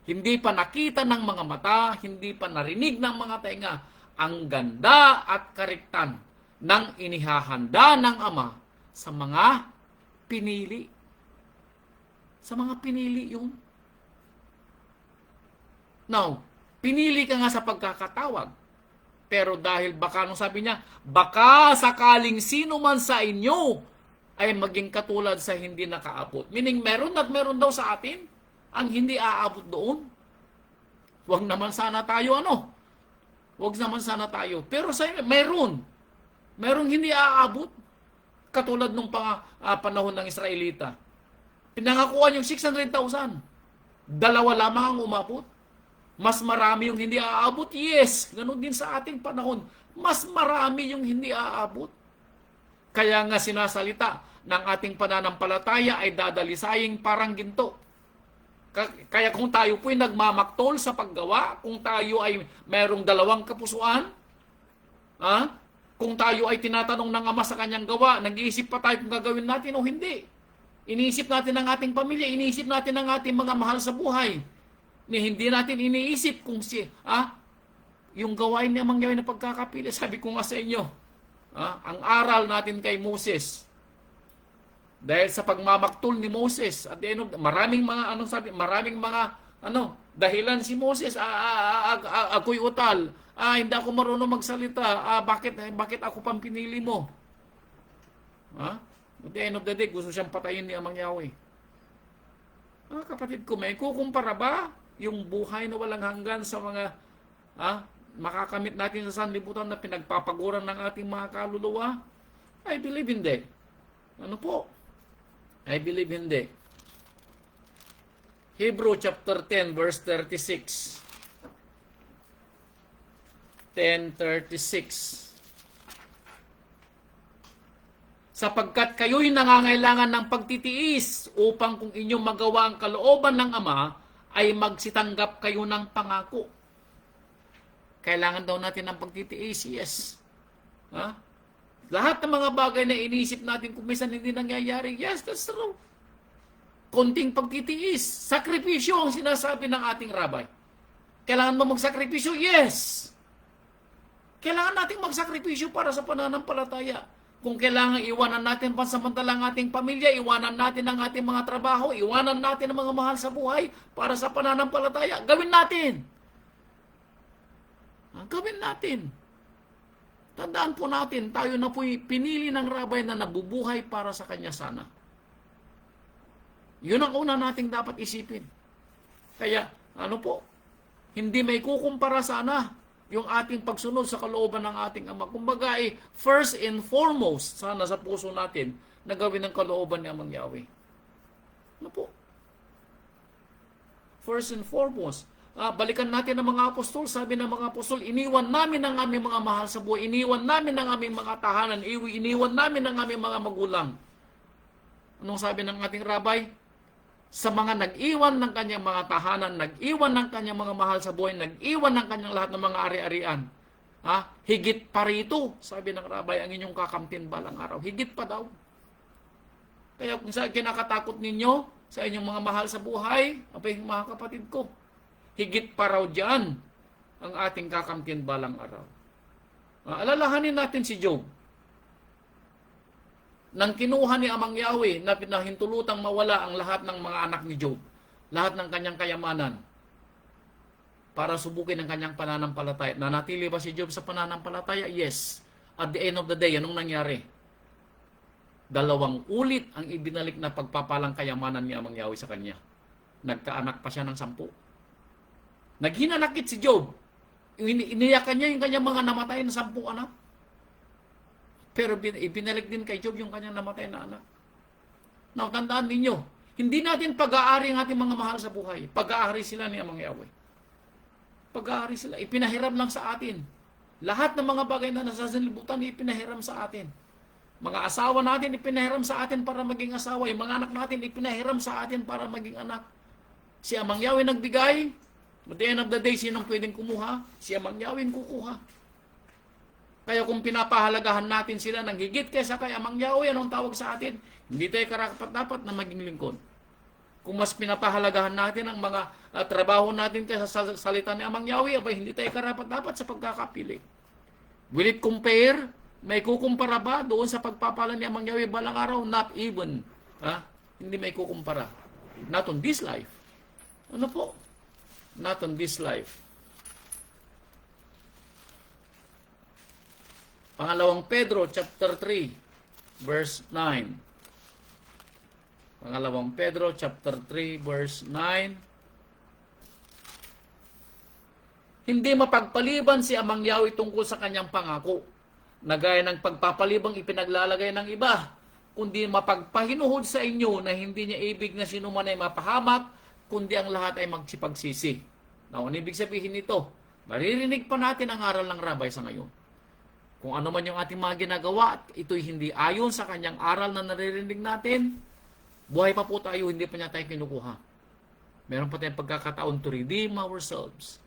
Hindi pa nakita ng mga mata, hindi pa narinig ng mga tainga ang ganda at kariktan ng inihahanda ng Ama sa mga pinili. Sa mga pinili yun. Now, pinili ka nga sa pagkakatawag. Pero dahil baka, anong sabi niya? Baka sakaling sino man sa inyo ay maging katulad sa hindi nakaabot. Meaning, meron at meron daw sa atin ang hindi aabot doon. Huwag naman sana tayo, Huwag naman sana tayo. Pero sa meron. Merong hindi aabot. Katulad nung panahon ng Israelita. Pinangakuan yung 600,000. 2 lamang ang umabot. Mas marami yung hindi aabot? Yes. Ganun din sa ating panahon. Mas marami yung hindi aabot. Kaya nga sinasalita ng ating pananampalataya ay dadalisaying parang ginto. Kaya kung tayo po'y nagmamaktol sa paggawa, kung tayo ay mayroong 2 kapusuan, Kung tayo ay tinatanong ng Ama sa kanyang gawa, nag-iisip pa tayo kung gagawin natin o hindi. Iniisip natin ang ating pamilya, iniisip natin ang ating mga mahal sa buhay. Hindi natin iniisip kung yung gawain niya mangyari na pagkakapili. Sabi ko nga sa inyo, ang aral natin kay Moses, dahil sa pagmamaktol ni Moses, at maraming mga dahilan si Moses, ako'y utal, hindi ako marunong magsalita, bakit ako pang pinili mo? At the end of the day, gusto siyang patayin ni Amang Yahweh. Kapatid ko, may kukumpara ba yung buhay na walang hanggan sa mga makakamit natin sa sanlibutan na pinagpapaguran ng ating mga kaluluwa? I believe hindi. I believe hindi. Hebrew chapter 10 verse 36. 10:36. Sapagkat kayo'y nangangailangan ng pagtitiis upang kung inyong magawa ang kalooban ng Ama, ay magsitanggap kayo ng pangako. Kailangan daw natin ng pagtitiis, yes. Lahat ng mga bagay na iniisip natin kung minsan hindi nangyayari, yes, that's true. Konting pagtitiis, sakripisyo ang sinasabi ng ating rabbi. Kailangan mo magsakripisyo? Yes. Kailangan nating magsakripisyo para sa pananampalataya. Kung kailangan iwanan natin pansamantalang ating pamilya, iwanan natin ang ating mga trabaho, iwanan natin ang mga mahal sa buhay para sa pananampalataya, gawin natin. Gawin natin. Tandaan po natin, tayo na po'y pinili ng rabay na nabubuhay para sa kanya sana. Yun ang una nating dapat isipin. Kaya, hindi may kukumpara sana yung ating pagsunod sa kalooban ng ating Ama. Kumbaga first and foremost, sana sa puso natin, na gawin ang kalooban ni Amang Yahweh. First and foremost. Balikan natin ang mga apostol. Sabi ng mga apostol, iniwan namin ang aming mga mahal sa buhay. Iniwan namin ang aming mga tahanan. Iniwan namin ang aming mga magulang. Anong sabi ng ating rabay? Sa mga nag-iwan ng kanyang mga tahanan, nag-iwan ng kanyang mga mahal sa buhay, nag-iwan ng kanyang lahat ng mga ari-arian. Higit pa rito, sabi ng rabay, ang inyong kakamtin balang araw. Higit pa daw. Kaya kung sa kinakatakot ninyo, sa inyong mga mahal sa buhay, mga kapatid ko, higit pa raw dyan ang ating kakamtin balang araw. Alalahanin natin si Job. Nang kinuha ni Amang Yahweh na pinahintulutang mawala ang lahat ng mga anak ni Job, lahat ng kanyang kayamanan, para subukin ang kanyang pananampalataya. Nanatili ba si Job sa pananampalataya? Yes. At the end of the day, anong nangyari? 2 ulit ang ibinalik na pagpapalang kayamanan ni Amang Yahweh sa kanya. Nagkaanak pa siya ng 10. Naghinanakit si Job. Iniyakan niya yung kanyang mga namatay na 10 anak. Pero ibinalik din kay Job yung kanyang namatay na anak. Now, tandaan ninyo, hindi natin pag-aari ang ating mga mahal sa buhay. Pag-aari sila ni Amang Yahweh. Pag-aari sila. Ipinahiram lang sa atin. Lahat ng mga bagay na nasa sanlibutan, ipinahiram sa atin. Mga asawa natin, ipinahiram sa atin para maging asawa. Yung mga anak natin, ipinahiram sa atin para maging anak. Si Amang Yahweh nagbigay. At the end of the day, sinong pwedeng kumuha? Si Amang Yahweh kukuha. Kaya kung pinapahalagahan natin sila ng higit kaysa kay Amang Yahweh, anong tawag sa atin? Hindi tayo karapat-dapat na maging lingkod. Kung mas pinapahalagahan natin ang mga trabaho natin kaysa sa salita ni Amang Yahweh, hindi tayo karapat-dapat sa pagkakapili. Will it compare? May kukumpara ba doon sa pagpapala ni Amang Yahweh balang araw? Not even. Hindi may kukumpara. Not on this life. Not on this life. Pangalawang Pedro chapter 3 verse 9. Pangalawang Pedro chapter 3 verse 9. Hindi mapagpaliban si Amang Yahweh tungkol sa kanyang pangako, na gaya ng pagpapalibang ipinaglalagay ng iba, kundi mapagpahinuhod sa inyo na hindi niya ibig na sino man ay mapahamak, kundi ang lahat ay magsipagsisi. Now, ano ibig sabihin nito? Maririnig pa natin ang aral ng rabay sa ngayon. Kung ano man yung ating mga ginagawa at ito'y hindi ayon sa kanyang aral na naririnig natin, buhay pa po tayo, hindi pa niya tayo kinukuha. Meron pa tayong pagkakataon to redeem ourselves.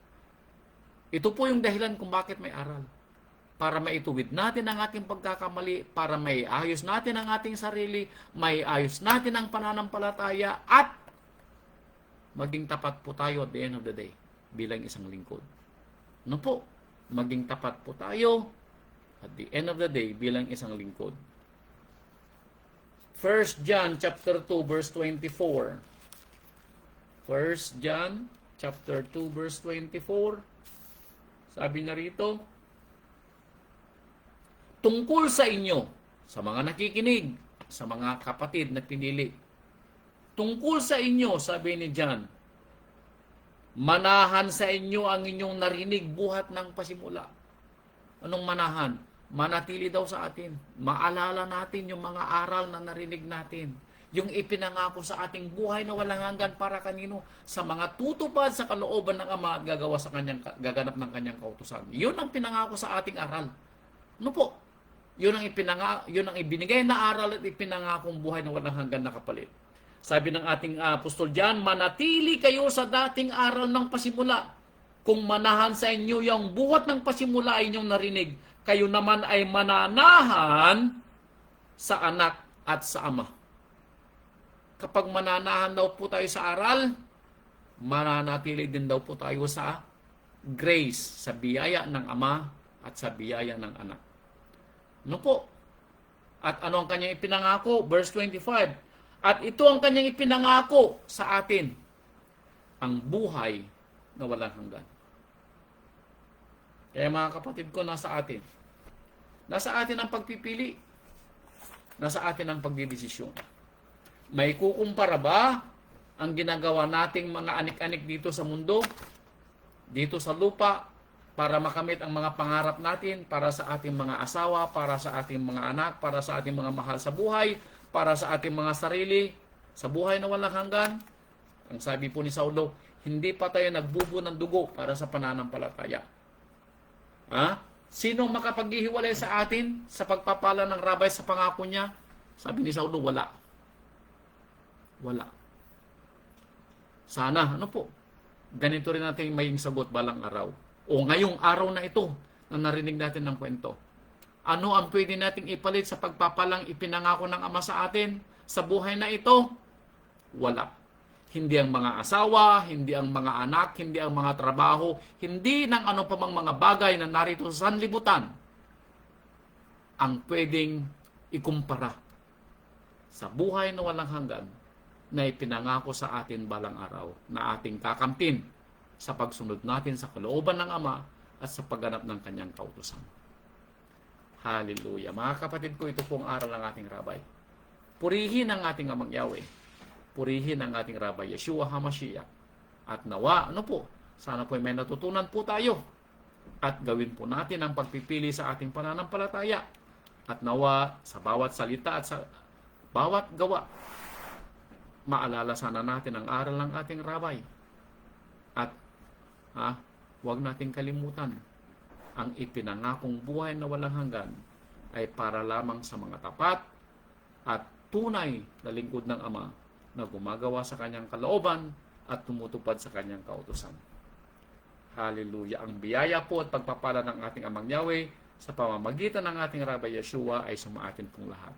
Ito po yung dahilan kung bakit may aral. para maituwid natin ang ating pagkakamali, para may ayos natin ang ating sarili, may ayos natin ang pananampalataya, at maging tapat po tayo at the end of the day bilang isang lingkod. Ano po? Maging tapat po tayo at the end of the day bilang isang lingkod. 1 John chapter 2 verse 24. 1 John chapter 2 verse 24. Sabi na rito, tungkol sa inyo, sa mga nakikinig, sa mga kapatid na pinili, tungkol sa inyo, sabi ni John, manahan sa inyo ang inyong narinig buhat ng pasimula. Anong manahan? Manatili daw sa atin. Maalala natin yung mga aral na narinig natin. Yung ipinangako sa ating buhay na walang hanggan para kanino? Sa mga tutupad sa kalooban ng Ama at gaganap ng kanyang kautusan. Yun ang pinangako sa ating aral. Ano po? Yun ang ibinigay na aral at ipinangakong buhay na walang hanggan na kapalit. Sabi ng ating apostol John, manatili kayo sa dating aral ng pasimula. Kung manahan sa inyo yung buhat ng pasimula ay inyong narinig, kayo naman ay mananahan sa anak at sa ama. Kapag mananahan daw po tayo sa aral, mananatili din daw po tayo sa grace, sa biyaya ng ama at sa biyaya ng anak. Ano po? At ano ang kanyang ipinangako? Verse 25. At ito ang kanyang ipinangako sa atin, ang buhay na walang hanggan. Kaya mga kapatid ko, nasa atin. Nasa atin ang pagpipili. Nasa atin ang pagdidesisyon. May kukumpara ba ang ginagawa nating mga anik-anik dito sa mundo, dito sa lupa, para makamit ang mga pangarap natin, para sa ating mga asawa, para sa ating mga anak, para sa ating mga mahal sa buhay, para sa ating mga sarili, sa buhay na walang hanggan? Ang sabi po ni Saulo, hindi pa tayo nagbubo ng dugo para sa pananampalataya. Sinong makapaghihiwalay sa atin sa pagpapala ng Rabay sa pangako niya? Sabi ni Saulo, wala. Wala. Sana, ano po? Ganito rin natin may sagot balang araw. O ngayong araw na ito na narinig natin ng kwento. Ano ang pwede nating ipalit sa pagpapalang ipinangako ng Ama sa atin sa buhay na ito? Wala. Hindi ang mga asawa, hindi ang mga anak, hindi ang mga trabaho, hindi ng ano pa mang mga bagay na narito sa sanlibutan ang pwedeng ikumpara sa buhay na walang hanggan na ipinangako sa atin balang araw na ating kakamtin sa pagsunod natin sa kalooban ng Ama at sa pagganap ng kanyang kautusan. Hallelujah. Mga kapatid ko, ito pong aral ng ating Rabay. Purihin ang ating Amang Yahweh. Purihin ang ating Rabay, Yeshua HaMashiach. At nawa, sana po may natutunan po tayo. At gawin po natin ang pagpipili sa ating pananampalataya. At nawa, sa bawat salita at sa bawat gawa, maalala sana natin ang aral ng ating Rabay. At huwag nating kalimutan, ang ipinangakong buhay na walang hanggan ay para lamang sa mga tapat at tunay na lingkod ng Ama na gumagawa sa kanyang kalooban at tumutupad sa kanyang kautusan. Hallelujah. Ang biyaya po at pagpapala ng ating Amang Yahweh sa pamamagitan ng ating Rabay Yeshua ay sumaatin pong lahat.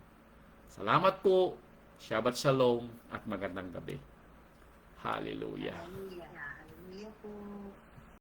Salamat po, Shabbat Shalom at magandang gabi. Hallelujah. Hallelujah. Hallelujah po.